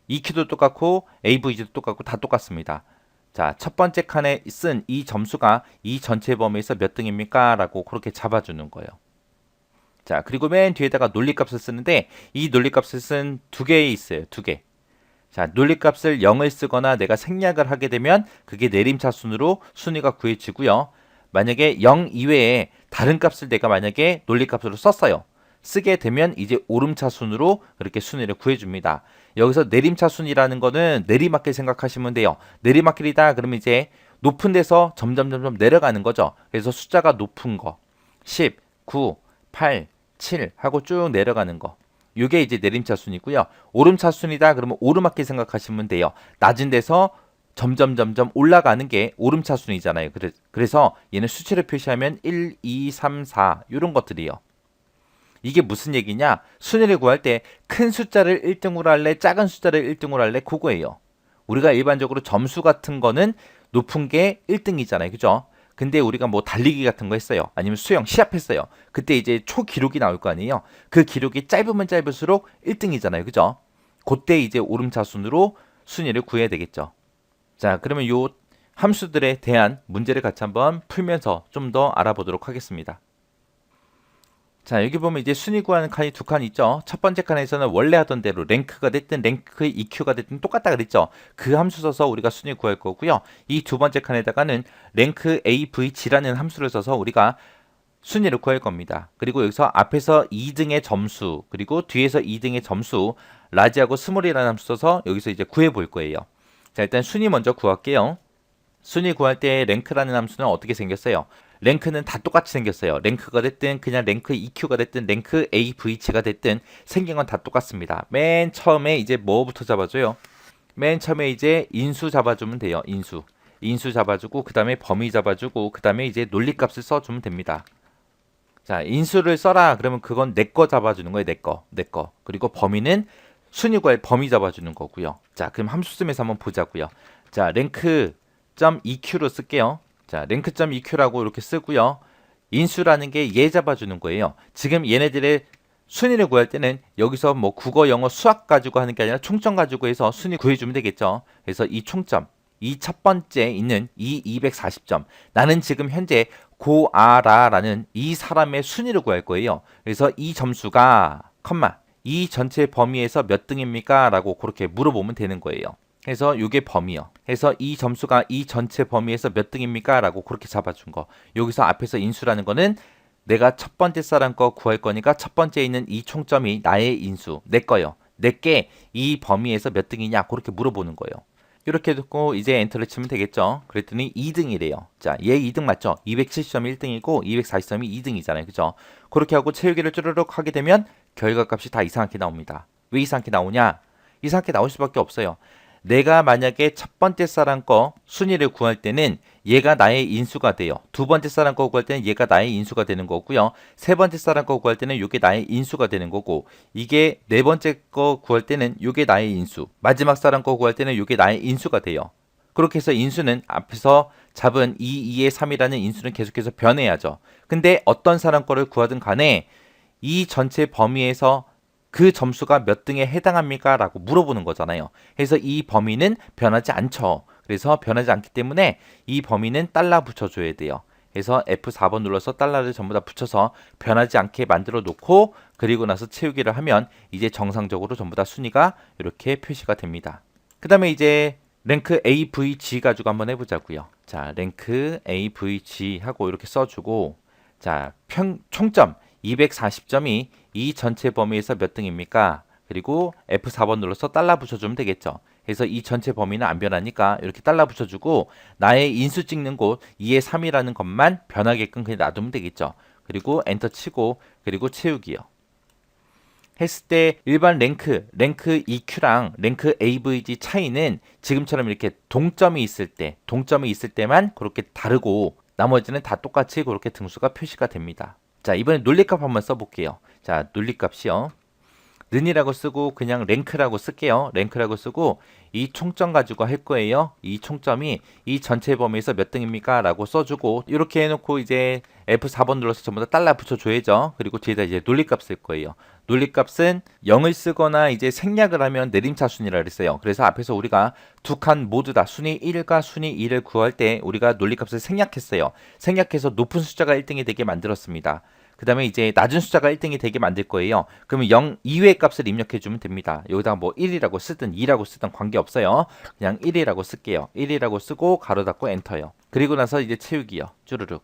EQ도 똑같고 AVG도 똑같고 다 똑같습니다. 자, 첫 번째 칸에 쓴 이 점수가 이 전체 범위에서 몇 등입니까? 라고 그렇게 잡아주는 거예요. 자, 그리고 맨 뒤에다가 논리값을 쓰는데 이 논리값을 쓴 두 개 있어요. 두 개. 자, 논리값을 0을 쓰거나 내가 생략을 하게 되면 그게 내림차순으로 순위가 구해지고요. 만약에 0 이외에 다른 값을 내가 만약에 논리값으로 썼어요. 쓰게 되면 이제 오름차순으로 그렇게 순위를 구해줍니다. 여기서 내림차순이라는 거는 내리막길 생각하시면 돼요. 내리막길이다 그러면 이제 높은 데서 점점 내려가는 거죠. 그래서 숫자가 높은 거 10, 9, 8, 7 하고 쭉 내려가는 거. 이게 이제 내림차순이고요. 오름차순이다 그러면 오르막길 생각하시면 돼요. 낮은 데서 점점 올라가는 게 오름차순이잖아요. 그래서 얘는 수치를 표시하면 1, 2, 3, 4 이런 것들이요. 이게 무슨 얘기냐? 순위를 구할 때 큰 숫자를 1등으로 할래? 작은 숫자를 1등으로 할래? 그거예요. 우리가 일반적으로 점수 같은 거는 높은 게 1등이잖아요. 그죠? 근데 우리가 뭐 달리기 같은 거 했어요. 아니면 수영, 시합했어요. 그때 이제 초 기록이 나올 거 아니에요. 그 기록이 짧으면 짧을수록 1등이잖아요. 그죠? 그때 이제 오름차순으로 순위를 구해야 되겠죠. 자, 그러면 요 함수들에 대한 문제를 같이 한번 풀면서 좀 더 알아보도록 하겠습니다. 자, 여기 보면 이제 순위 구하는 칸이 두 칸 있죠. 첫 번째 칸에서는 원래 하던 대로 랭크가 됐든 랭크 EQ가 됐든 똑같다 그랬죠. 그 함수 써서 우리가 순위 구할 거고요. 이 두 번째 칸에다가는 랭크 AVG라는 함수를 써서 우리가 순위를 구할 겁니다. 그리고 여기서 앞에서 2등의 점수, 그리고 뒤에서 2등의 점수, 라지하고 스몰이라는 함수 써서 여기서 이제 구해 볼 거예요. 자, 일단 순위 먼저 구할게요. 순위 구할 때 랭크라는 함수는 어떻게 생겼어요? 랭크는 다 똑같이 생겼어요. 랭크가 됐든 그냥 랭크 EQ가 됐든 랭크 AVG가 됐든 생긴 건 다 똑같습니다. 맨 처음에 이제 뭐부터 잡아줘요? 맨 처음에 이제 인수 잡아주면 돼요. 인수 잡아주고 그 다음에 범위 잡아주고 그 다음에 이제 논리값을 써주면 됩니다. 자, 인수를 써라. 그러면 그건 내 거 잡아주는 거예요. 내 거. 그리고 범위는 순위 구할 범위 잡아주는 거고요. 자, 그럼 함수 쓰면서 한번 보자고요. 자, 랭크.EQ로 쓸게요. 자, 랭크.EQ라고 이렇게 쓰고요. 인수라는 게 얘 잡아주는 거예요. 지금 얘네들의 순위를 구할 때는 여기서 뭐 국어, 영어, 수학 가지고 하는 게 아니라 총점 가지고 해서 순위 구해주면 되겠죠. 그래서 이 총점, 이 첫 번째 있는 이 240점. 나는 지금 현재 고아라라는 이 사람의 순위를 구할 거예요. 그래서 이 점수가, 이 전체 범위에서 몇 등입니까? 라고 그렇게 물어보면 되는 거예요. 그래서 이게 범위요. 그래서 이 점수가 이 전체 범위에서 몇 등입니까? 라고 그렇게 잡아준 거. 여기서 앞에서 인수라는 거는 내가 첫 번째 사람 거 구할 거니까 첫 번째 있는 이 총점이 나의 인수, 내 거요. 내게 이 범위에서 몇 등이냐? 그렇게 물어보는 거예요. 이렇게 듣고 이제 엔터를 치면 되겠죠. 그랬더니 2등이래요. 자, 얘 2등 맞죠? 270점이 1등이고 240점이 2등이잖아요. 그죠? 그렇게 하고 채우기를 쭈르륵 하게 되면 결과값이 다 이상하게 나옵니다. 왜 이상하게 나오냐? 이상하게 나올 수밖에 없어요. 내가 만약에 첫 번째 사람 거 순위를 구할 때는 얘가 나의 인수가 돼요. 두 번째 사람 거 구할 때는 얘가 나의 인수가 되는 거고요. 세 번째 사람 거 구할 때는 이게 나의 인수가 되는 거고, 이게 네 번째 거 구할 때는 이게 나의 인수, 마지막 사람 거 구할 때는 이게 나의 인수가 돼요. 그렇게 해서 인수는 앞에서 잡은 2, 2의 3이라는 인수는 계속해서 변해야죠. 근데 어떤 사람 거를 구하든 간에 이 전체 범위에서 그 점수가 몇 등에 해당합니까? 라고 물어보는 거잖아요. 그래서 이 범위는 변하지 않죠. 그래서 변하지 않기 때문에 이 범위는 달러 붙여줘야 돼요. 그래서 F4번 눌러서 달러를 전부 다 붙여서 변하지 않게 만들어 놓고, 그리고 나서 채우기를 하면 이제 정상적으로 전부 다 순위가 이렇게 표시가 됩니다. 그 다음에 이제 랭크 AVG 가지고 한번 해보자고요. 자, 랭크 AVG 하고 이렇게 써주고, 자, 총점 240점이 이 전체 범위에서 몇 등입니까? 그리고 F4번 눌러서 달러 붙여주면 되겠죠. 그래서 이 전체 범위는 안 변하니까 이렇게 달러 붙여주고, 나의 인수 찍는 곳 2의 3이라는 것만 변하게끔 그냥 놔두면 되겠죠. 그리고 엔터 치고, 그리고 채우기요. 했을 때 일반 랭크 EQ랑 랭크 AVG 차이는 지금처럼 이렇게 동점이 있을 때만 그렇게 다르고, 나머지는 다 똑같이 그렇게 등수가 표시가 됩니다. 자, 이번에 논리값 한번 써볼게요. 자, 논리값이요. 는이라고 쓰고 그냥 랭크라고 쓸게요. 랭크라고 쓰고 이 총점 가지고 할 거예요. 이 총점이 이 전체 범위에서 몇 등입니까? 라고 써주고, 이렇게 해놓고 이제 F4번 눌러서 전부 다 달러 붙여줘야죠. 그리고 뒤에다 이제 논리값 쓸 거예요. 논리값은 0을 쓰거나 이제 생략을 하면 내림차순이라 그랬어요. 그래서 앞에서 우리가 두 칸 모두 다 순위 1과 순위 2를 구할 때 우리가 논리값을 생략했어요. 생략해서 높은 숫자가 1등이 되게 만들었습니다. 그 다음에 이제 낮은 숫자가 1등이 되게 만들 거예요. 그러면 0 이외의 값을 입력해 주면 됩니다. 여기다가 뭐 1이라고 쓰든 2라고 쓰든 관계없어요. 그냥 1이라고 쓸게요. 1이라고 쓰고 가로 닫고 엔터요. 그리고 나서 이제 채우기요. 쭈르륵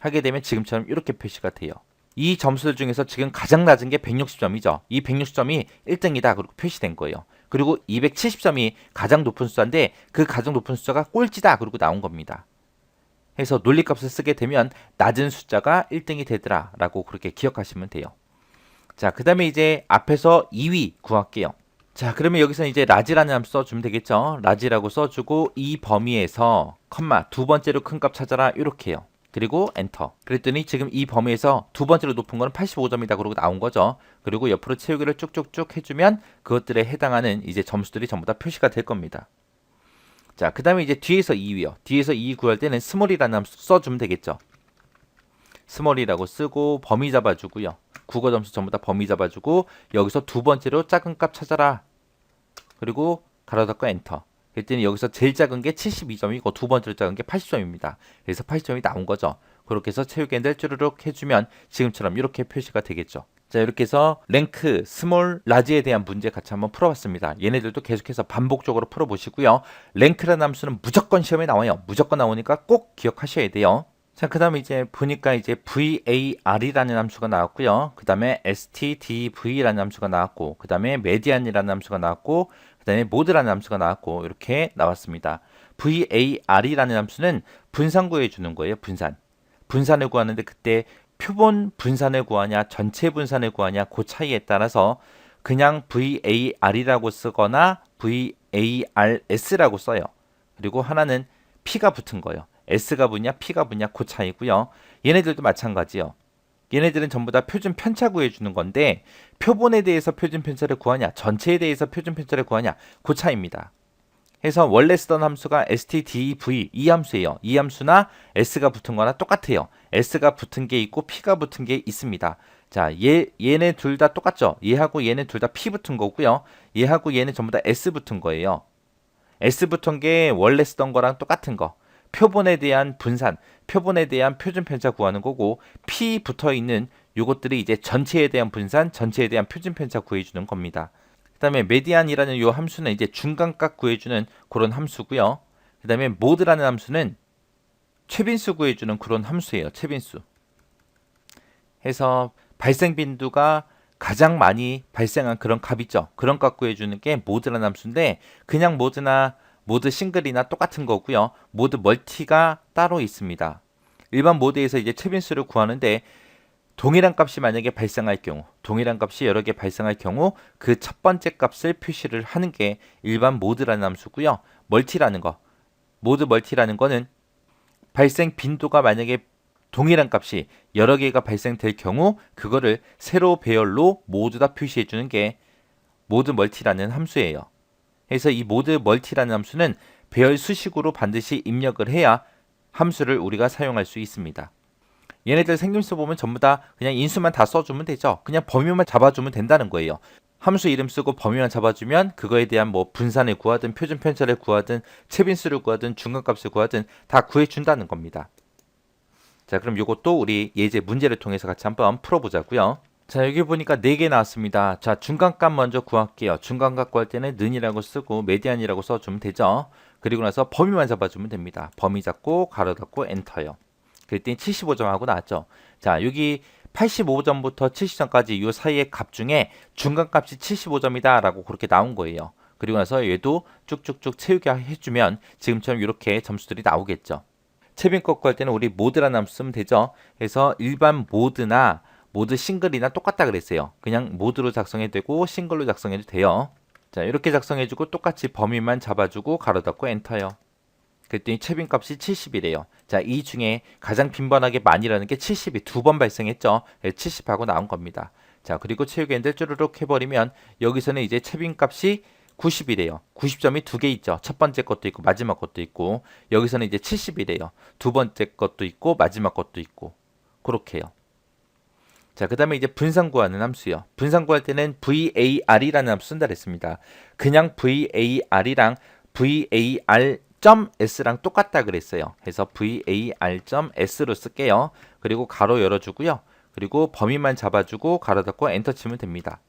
하게 되면 지금처럼 이렇게 표시가 돼요. 이 점수들 중에서 지금 가장 낮은 게 160점이죠. 이 160점이 1등이다. 그리고 표시된 거예요. 그리고 270점이 가장 높은 숫자인데 그 가장 높은 숫자가 꼴찌다. 그리고 나온 겁니다. 해서 논리값을 쓰게 되면 낮은 숫자가 1등이 되더라 라고 그렇게 기억하시면 돼요. 자, 그 다음에 이제 앞에서 2위 구할게요. 자, 그러면 여기서 이제 라지라는 함수 써주면 되겠죠. 라지라고 써주고 이 범위에서 컴마 두 번째로 큰 값 찾아라 이렇게 해요. 그리고 엔터. 그랬더니 지금 이 범위에서 두 번째로 높은 거는 85점이다 그러고 나온 거죠. 그리고 옆으로 채우기를 쭉쭉쭉 해주면 그것들에 해당하는 이제 점수들이 전부 다 표시가 될 겁니다. 자, 그 다음에 이제 뒤에서 2위요. 뒤에서 2 구할 때는 스몰이라는 함수 써주면 되겠죠. 스몰이라고 쓰고 범위 잡아주고요. 국어 점수 전부 다 범위 잡아주고 여기서 두 번째로 작은 값 찾아라. 그리고 가로 닫고 엔터. 그랬더니 여기서 제일 작은 게 72점이고 두 번째로 작은 게 80점입니다. 그래서 80점이 나온 거죠. 그렇게 해서 채우기엔들 쭈르륵 해주면 지금처럼 이렇게 표시가 되겠죠. 자, 이렇게 해서 랭크, 스몰, 라지에 대한 문제 같이 한번 풀어봤습니다. 얘네들도 계속해서 반복적으로 풀어보시고요. 랭크라는 함수는 무조건 시험에 나와요. 무조건 나오니까 꼭 기억하셔야 돼요. 자, 그 다음에 이제 보니까 이제 VAR이라는 함수가 나왔고요. 그 다음에 STDV라는 함수가 나왔고, 그 다음에 메디안이라는 함수가 나왔고, 그 다음에 모드라는 함수가 나왔고, 이렇게 나왔습니다. VAR이라는 함수는 분산 구해주는 거예요. 분산을 구하는데 그때 표본 분산을 구하냐, 전체 분산을 구하냐, 그 차이에 따라서 그냥 VAR이라고 쓰거나 VARS라고 써요. 그리고 하나는 P가 붙은 거예요. S가 붙냐 P가 붙냐 그 차이고요. 얘네들도 마찬가지요. 얘네들은 전부 다 표준 편차 구해주는 건데 표본에 대해서 표준 편차를 구하냐 전체에 대해서 표준 편차를 구하냐 그 차이입니다. 해서 원래 쓰던 함수가 stdv 이 함수예요. 이 함수나 S가 붙은 거나 똑같아요. S가 붙은 게 있고 P가 붙은 게 있습니다. 자, 얘네 둘 다 똑같죠? 얘하고 얘네 둘 다 P 붙은 거고요. 얘하고 얘네 전부 다 S 붙은 거예요. S 붙은 게 원래 쓰던 거랑 똑같은 거. 표본에 대한 분산, 표본에 대한 표준 편차 구하는 거고 P 붙어 있는 요것들이 이제 전체에 대한 분산, 전체에 대한 표준 편차 구해주는 겁니다. 그 다음에 메디안이라는 요 함수는 이제 중간값 구해주는 그런 함수고요. 그 다음에 모드라는 함수는 최빈수 구해주는 그런 함수예요. 최빈수. 해서 발생 빈도가 가장 많이 발생한 그런 값이죠. 그런 값 구해주는 게 모드라는 함수인데 그냥 모드나 모드 싱글이나 똑같은 거고요. 모드 멀티가 따로 있습니다. 일반 모드에서 이제 최빈수를 구하는데 동일한 값이 만약에 발생할 경우, 동일한 값이 여러 개 발생할 경우 그 첫 번째 값을 표시를 하는 게 일반 모드라는 함수고요. 멀티라는 거, 모드 멀티라는 거는 발생 빈도가 만약에 동일한 값이 여러 개가 발생될 경우 그거를 세로 배열로 모두 다 표시해 주는 게 모드 멀티라는 함수예요. 그래서 이 모드 멀티라는 함수는 배열 수식으로 반드시 입력을 해야 함수를 우리가 사용할 수 있습니다. 얘네들 생김새 보면 전부 다 그냥 인수만 다 써주면 되죠. 그냥 범위만 잡아주면 된다는 거예요. 함수 이름 쓰고 범위만 잡아주면 그거에 대한 뭐 분산을 구하든 표준 편차를 구하든 최빈수를 구하든 중간값을 구하든 다 구해준다는 겁니다. 자, 그럼 이것도 우리 예제 문제를 통해서 같이 한번 풀어보자고요. 자, 여기 보니까 4개 나왔습니다. 자, 중간값 먼저 구할게요. 중간값 구할 때는 는이라고 쓰고 메디안이라고 써주면 되죠. 그리고 나서 범위만 잡아주면 됩니다. 범위 잡고 가로 닫고 엔터요. 그랬더니 75점 하고 나왔죠. 자, 여기 85점부터 70점까지 이 사이의 값 중에 중간값이 75점이다 라고 그렇게 나온 거예요. 그리고 나서 얘도 쭉쭉쭉 채우게 해주면 지금처럼 이렇게 점수들이 나오겠죠. 채빈값 구할 때는 우리 모드라는 함수 쓰면 되죠. 그래서 일반 모드나 모드 싱글이나 똑같다 그랬어요. 그냥 모드로 작성해도 되고 싱글로 작성해도 돼요. 자, 이렇게 작성해주고 똑같이 범위만 잡아주고 가로 닫고 엔터요. 그랬더니 채빈값이 70이래요. 자, 이 중에 가장 빈번하게 많이라는 게 70이 2번 발생했죠. 70하고 나온 겁니다. 자, 그리고 채우기엔들 쭈르륵 해버리면 여기서는 이제 채빈값이 90이래요. 90점이 2개 있죠. 첫 번째 것도 있고 마지막 것도 있고 여기서는 이제 70이래요. 두 번째 것도 있고 마지막 것도 있고 그렇게요. 자, 그 다음에 이제 분산 구하는 함수요. 분산 구할 때는 VAR이라는 함수 쓴다 그랬습니다. 그냥 VAR이랑 VAR.S랑 똑같다 그랬어요. 그래서 VAR.S로 쓸게요. 그리고 가로 열어주고요. 그리고 범위만 잡아주고 가로 닫고 엔터 치면 됩니다.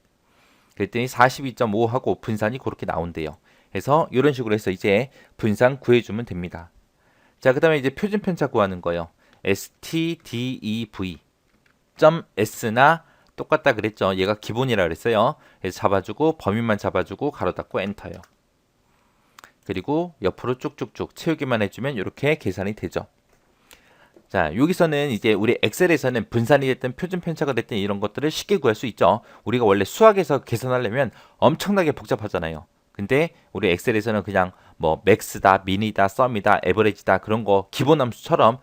그랬더니 42.5 하고 분산이 그렇게 나온대요. 그래서 이런 식으로 해서 이제 분산 구해주면 됩니다. 자, 그 다음에 이제 표준 편차 구하는 거요. STDEV. .s나 똑같다 그랬죠. 얘가 기본이라 그랬어요. 그래서 잡아주고 범위만 잡아주고 가로 닫고 엔터요. 그리고 옆으로 쭉쭉쭉 채우기만 해주면 이렇게 계산이 되죠. 자, 여기서는 이제 우리 엑셀에서는 분산이 됐든 표준 편차가 됐든 이런 것들을 쉽게 구할 수 있죠. 우리가 원래 수학에서 계산하려면 엄청나게 복잡하잖아요. 근데 우리 엑셀에서는 그냥 뭐 맥스다, 미니다, 썸이다, 에버리지다 그런 거 기본 함수처럼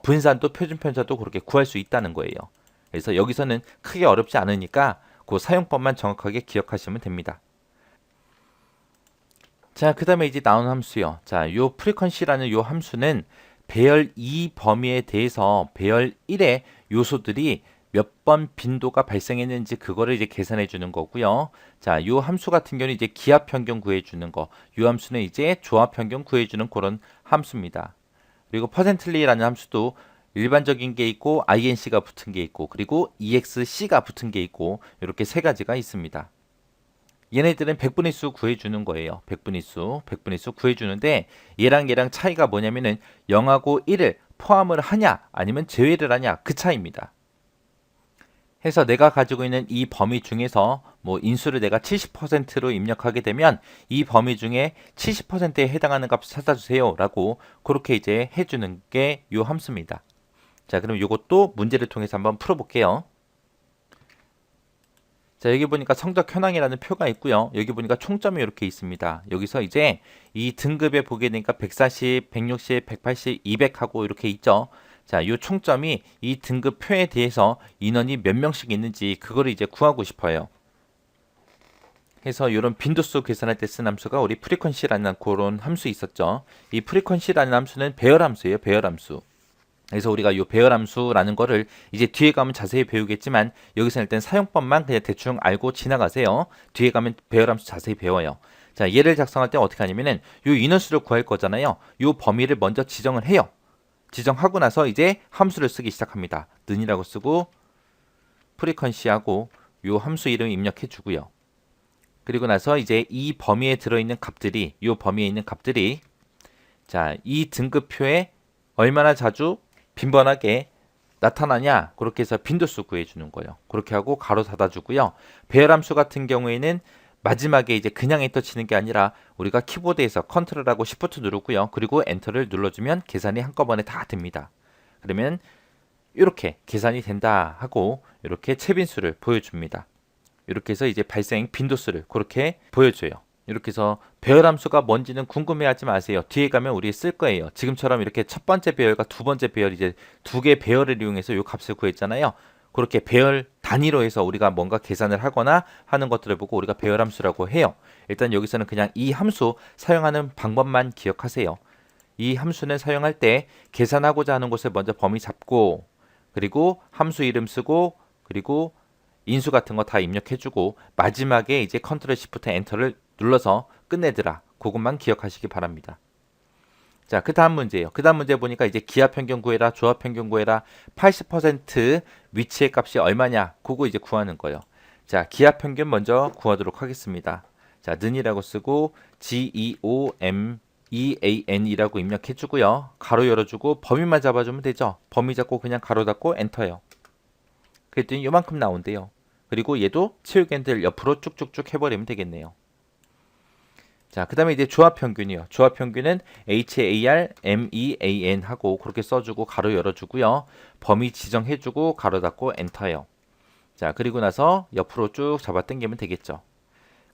분산도 표준 편차도 그렇게 구할 수 있다는 거예요. 그래서 여기서는 크게 어렵지 않으니까 그 사용법만 정확하게 기억하시면 됩니다. 자, 그 다음에 이제 나온 함수요. 자, 요 프리퀀시라는 요 함수는 배열 2 범위에 대해서 배열 1의 요소들이 몇 번 빈도가 발생했는지 그거를 이제 계산해 주는 거고요. 자, 요 함수 같은 경우는 이제 기하 평균 구해 주는 거. 요 함수는 이제 조합 평균 구해 주는 그런 함수입니다. 그리고 퍼센틀리라는 함수도 일반적인 게 있고 inc가 붙은 게 있고 그리고 exc가 붙은 게 있고 이렇게 세 가지가 있습니다. 얘네들은 백분의 수 구해주는 거예요. 백분의 수 구해주는데 얘랑 차이가 뭐냐면은 0하고 1을 포함을 하냐 아니면 제외를 하냐 그 차이입니다. 해서 내가 가지고 있는 이 범위 중에서 뭐 인수를 내가 70%로 입력하게 되면 이 범위 중에 70%에 해당하는 값을 찾아주세요 라고 그렇게 이제 해주는 게 요 함수입니다. 자, 그럼 요것도 문제를 통해서 한번 풀어볼게요. 자, 여기 보니까 성적 현황이라는 표가 있고요. 여기 보니까 총점이 이렇게 있습니다. 여기서 이제 이 등급에 보게 되니까 140, 160, 180, 200 하고 이렇게 있죠. 자, 이 총점이 이 등급 표에 대해서 인원이 몇 명씩 있는지 그거를 이제 구하고 싶어요. 해서 이런 빈도수 계산할 때 쓴 함수가 우리 프리퀀시라는 그런 함수 있었죠. 이 프리퀀시라는 함수는 배열 함수예요. 배열 함수. 그래서 우리가 이 배열 함수라는 거를 이제 뒤에 가면 자세히 배우겠지만 여기서 일단 사용법만 그냥 대충 알고 지나가세요. 뒤에 가면 배열 함수 자세히 배워요. 자, 얘를 작성할 때 어떻게 하냐면은 요 인원수를 구할 거잖아요. 요 범위를 먼저 지정을 해요. 지정하고 나서 이제 함수를 쓰기 시작합니다. 는이라고 쓰고 프리퀀시하고 요 함수 이름 입력해 주고요. 그리고 나서 이제 이 범위에 들어있는 값들이 요 범위에 있는 값들이 자, 이 등급표에 얼마나 자주 빈번하게 나타나냐 그렇게 해서 빈도수 구해주는 거예요. 그렇게 하고 가로 닫아주고요. 배열함수 같은 경우에는 마지막에 이제 그냥 엔터 치는 게 아니라 우리가 키보드에서 컨트롤하고 시프트 누르고요. 그리고 엔터를 눌러주면 계산이 한꺼번에 다 됩니다. 그러면 이렇게 계산이 된다 하고 이렇게 채빈수를 보여줍니다. 이렇게 해서 이제 발생 빈도수를 그렇게 보여줘요. 이렇게 해서 배열함수가 뭔지는 궁금해하지 마세요. 뒤에 가면 우리 쓸 거예요. 지금처럼 이렇게 첫 번째 배열과 두 번째 배열 이제 두 개 배열을 이용해서 이 값을 구했잖아요. 그렇게 배열 단위로 해서 우리가 뭔가 계산을 하거나 하는 것들을 보고 우리가 배열함수라고 해요. 일단 여기서는 그냥 이 함수 사용하는 방법만 기억하세요. 이 함수는 사용할 때 계산하고자 하는 곳을 먼저 범위 잡고 그리고 함수 이름 쓰고 그리고 인수 같은 거 다 입력해주고 마지막에 이제 컨트롤 시프트 엔터를 눌러서 끝내더라. 그것만 기억하시기 바랍니다. 자, 그 다음 문제예요. 그 다음 문제 보니까 이제 기하 평균 구해라, 조합 평균 구해라, 80% 위치의 값이 얼마냐, 그거 이제 구하는 거예요. 자, 기하 평균 먼저 구하도록 하겠습니다. 자, 는이라고 쓰고 geomean이라고 입력해주고요. 가로 열어주고 범위만 잡아주면 되죠. 범위 잡고 그냥 가로 닫고 엔터요. 그랬더니 요만큼 나온대요. 그리고 얘도 채우기엔들 옆으로 쭉쭉쭉 해버리면 되겠네요. 자, 그 다음에 이제 조합 평균이요. 조합 평균은 HARMEAN 하고 그렇게 써주고 가로 열어주고요. 범위 지정해주고 가로 닫고 엔터요. 자, 그리고 나서 옆으로 쭉 잡아 당기면 되겠죠.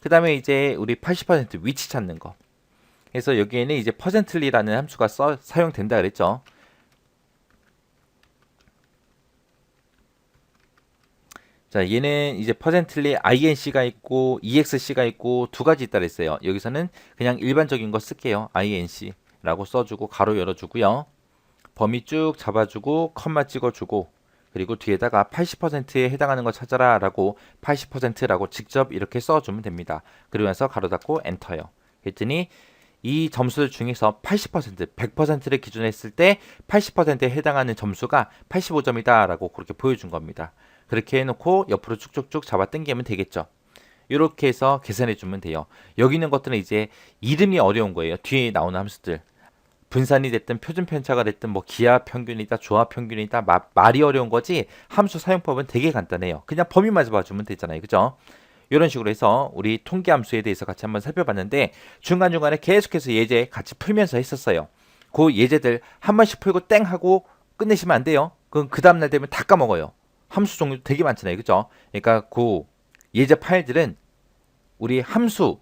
그 다음에 이제 우리 80% 위치 찾는 거. 그래서 여기에는 이제 퍼센틀리라는 함수가 사용된다 그랬죠. 자, 얘는 이제 퍼센틀리 inc가 있고 exc가 있고 두 가지 있다 그랬어요. 여기서는 그냥 일반적인 거 쓸게요. inc라고 써주고 가로 열어주고요. 범위 쭉 잡아주고 컴마 찍어주고 그리고 뒤에다가 80%에 해당하는 거 찾아라 라고 80%라고 직접 이렇게 써주면 됩니다. 그리고 나서 가로 닫고 엔터요. 그랬더니 이 점수들 중에서 80%, 100%를 기준으로 했을 때 80%에 해당하는 점수가 85점이다 라고 그렇게 보여준 겁니다. 그렇게 해놓고 옆으로 쭉쭉쭉 잡아 당기면 되겠죠. 이렇게 해서 계산해 주면 돼요. 여기 있는 것들은 이제 이름이 어려운 거예요. 뒤에 나오는 함수들. 분산이 됐든 표준 편차가 됐든 뭐 기하 평균이다, 조합 평균이다, 말이 어려운 거지 함수 사용법은 되게 간단해요. 그냥 범위만 잡아주면 되잖아요. 그죠? 이런 식으로 해서 우리 통계 함수에 대해서 같이 한번 살펴봤는데 중간중간에 계속해서 예제 같이 풀면서 했었어요. 그 예제들 한 번씩 풀고 땡 하고 끝내시면 안 돼요. 그럼 그 다음날 되면 다 까먹어요. 함수 종류 되게 많잖아요. 그죠? 그러니까 그 예제 파일들은 우리 함수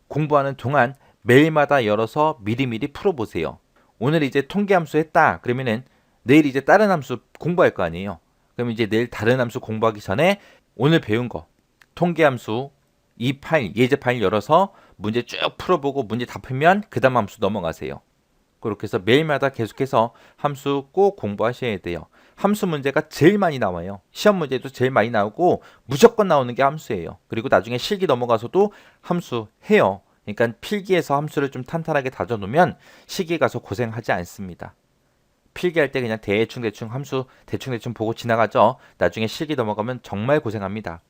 공부하는 동안 매일마다 열어서 미리미리 풀어보세요. 오늘 이제 통계 함수 했다. 그러면은 내일 이제 다른 함수 공부할 거 아니에요. 그럼 이제 내일 다른 함수 공부하기 전에 오늘 배운 거 통계 함수 이 파일, 예제 파일 열어서 문제 쭉 풀어보고 문제 다 풀면 그 다음 함수 넘어가세요. 그렇게 해서 매일마다 계속해서 함수 꼭 공부하셔야 돼요. 함수 문제가 제일 많이 나와요. 시험 문제도 제일 많이 나오고 무조건 나오는 게 함수예요. 그리고 나중에 실기 넘어가서도 함수 해요. 그러니까 필기에서 함수를 좀 탄탄하게 다져놓으면 실기 가서 고생하지 않습니다. 필기할 때 그냥 대충 함수 대충 보고 지나가죠. 나중에 실기 넘어가면 정말 고생합니다.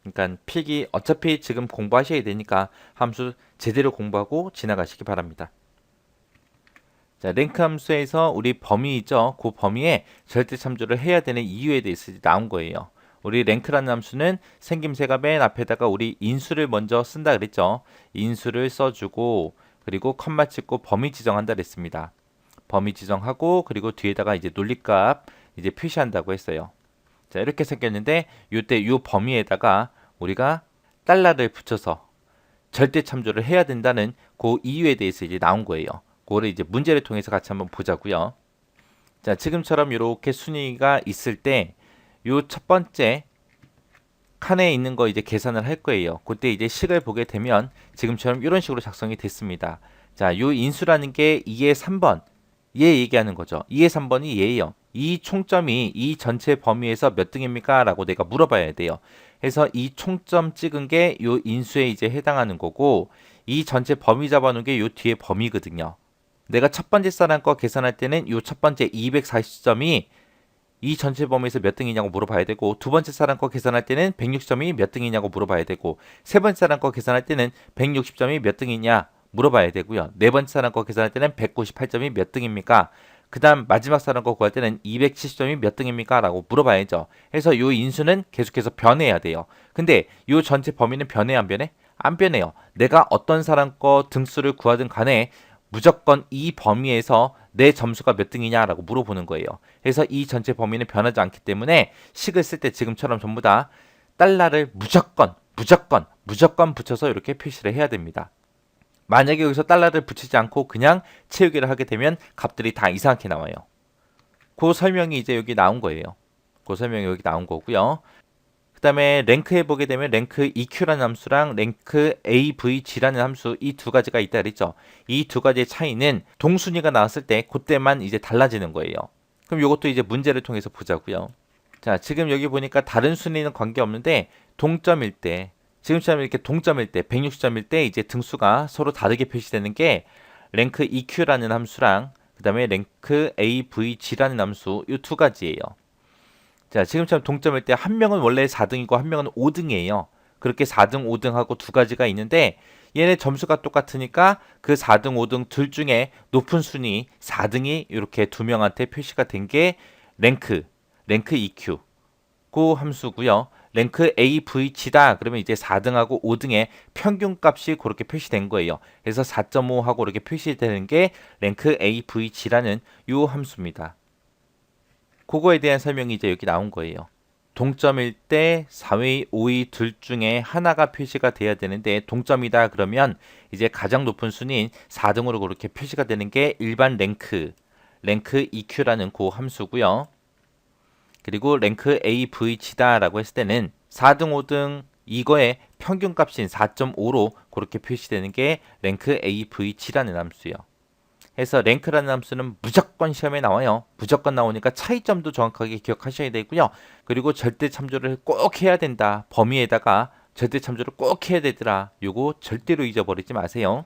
그러니까 필기 어차피 지금 공부하셔야 되니까 함수 제대로 공부하고 지나가시기 바랍니다. 자, 랭크 함수에서 우리 범위 있죠. 그 범위에 절대 참조를 해야 되는 이유에 대해서 나온 거예요. 우리 랭크라는 함수는 생김새가 맨 앞에다가 우리 인수를 먼저 쓴다 그랬죠. 인수를 써주고 그리고 컴마 찍고 범위 지정한다 그랬습니다. 범위 지정하고 그리고 뒤에다가 이제 논리값 이제 표시한다고 했어요. 자, 이렇게 생겼는데 이때 이 범위에다가 우리가 달러를 붙여서 절대 참조를 해야 된다는 그 이유에 대해서 이제 나온 거예요. 그거를 이제 문제를 통해서 같이 한번 보자고요. 자, 지금처럼 이렇게 순위가 있을 때 요 첫 번째 칸에 있는 거 이제 계산을 할 거예요. 그때 이제 식을 보게 되면 지금처럼 이런 식으로 작성이 됐습니다. 자, 요 인수라는 게 2의 3번. 얘 얘기하는 거죠. 2의 3번이 얘예요. 이 총점이 이 전체 범위에서 몇 등입니까? 라고 내가 물어봐야 돼요. 그래서 이 총점 찍은 게 요 인수에 이제 해당하는 거고 이 전체 범위 잡아놓은 게 요 뒤에 범위거든요. 내가 첫 번째 사람 거 계산할 때는 요 첫 번째 240점이 이 전체 범위에서 몇 등이냐고 물어봐야 되고 두 번째 사람 거 계산할 때는 160점이 몇 등이냐고 물어봐야 되고 세 번째 사람 거 계산할 때는 160점이 몇 등이냐 물어봐야 되고요. 네 번째 사람 거 계산할 때는 198점이 몇 등입니까? 그 다음 마지막 사람 거 구할 때는 270점이 몇 등입니까? 라고 물어봐야죠. 그래서 요 인수는 계속해서 변해야 돼요. 근데 요 전체 범위는 변해 안 변해? 안 변해요. 내가 어떤 사람 거 등수를 구하든 간에 무조건 이 범위에서 내 점수가 몇 등이냐라고 물어보는 거예요. 그래서 이 전체 범위는 변하지 않기 때문에 식을 쓸 때 지금처럼 전부 다 달러를 무조건 붙여서 이렇게 표시를 해야 됩니다. 만약에 여기서 달러를 붙이지 않고 그냥 채우기를 하게 되면 값들이 다 이상하게 나와요. 그 설명이 이제 여기 나온 거예요. 그 설명이 여기 나온 거고요. 그 다음에 랭크에 보게 되면 랭크 EQ라는 함수랑 랭크 AVG라는 함수 이 두 가지가 있다 그랬죠. 이 두 가지의 차이는 동순위가 나왔을 때 그때만 이제 달라지는 거예요. 그럼 이것도 이제 문제를 통해서 보자고요. 자, 지금 여기 보니까 다른 순위는 관계없는데 동점일 때 지금처럼 이렇게 동점일 때 160점일 때 이제 등수가 서로 다르게 표시되는 게 랭크 EQ라는 함수랑 그 다음에 랭크 AVG라는 함수 이 두 가지예요. 자, 지금처럼 동점일 때 한 명은 원래 4등이고 한 명은 5등이에요. 그렇게 4등, 5등하고 두 가지가 있는데 얘네 점수가 똑같으니까 그 4등, 5등 둘 중에 높은 순위 4등이 이렇게 두 명한테 표시가 된 게 랭크 EQ 그 함수고요. 랭크 AVG다 그러면 이제 4등하고 5등의 평균값이 그렇게 표시된 거예요. 그래서 4.5하고 이렇게 표시되는 게 랭크 AVG라는 요 함수입니다. 그거에 대한 설명이 이제 여기 나온 거예요. 동점일 때 4위, 5위 둘 중에 하나가 표시가 돼야 되는데 동점이다 그러면 이제 가장 높은 순위인 4등으로 그렇게 표시가 되는 게 일반 랭크 EQ라는 그 함수고요. 그리고 랭크 AVG다 라고 했을 때는 4등, 5등 이거의 평균값인 4.5로 그렇게 표시되는 게 랭크 AVG라는 함수예요. 해서 랭크라는 함수는 무조건 시험에 나와요. 무조건 나오니까 차이점도 정확하게 기억하셔야 되고요. 그리고 절대 참조를 꼭 해야 된다. 범위에다가 절대 참조를 꼭 해야 되더라. 요거 절대로 잊어버리지 마세요.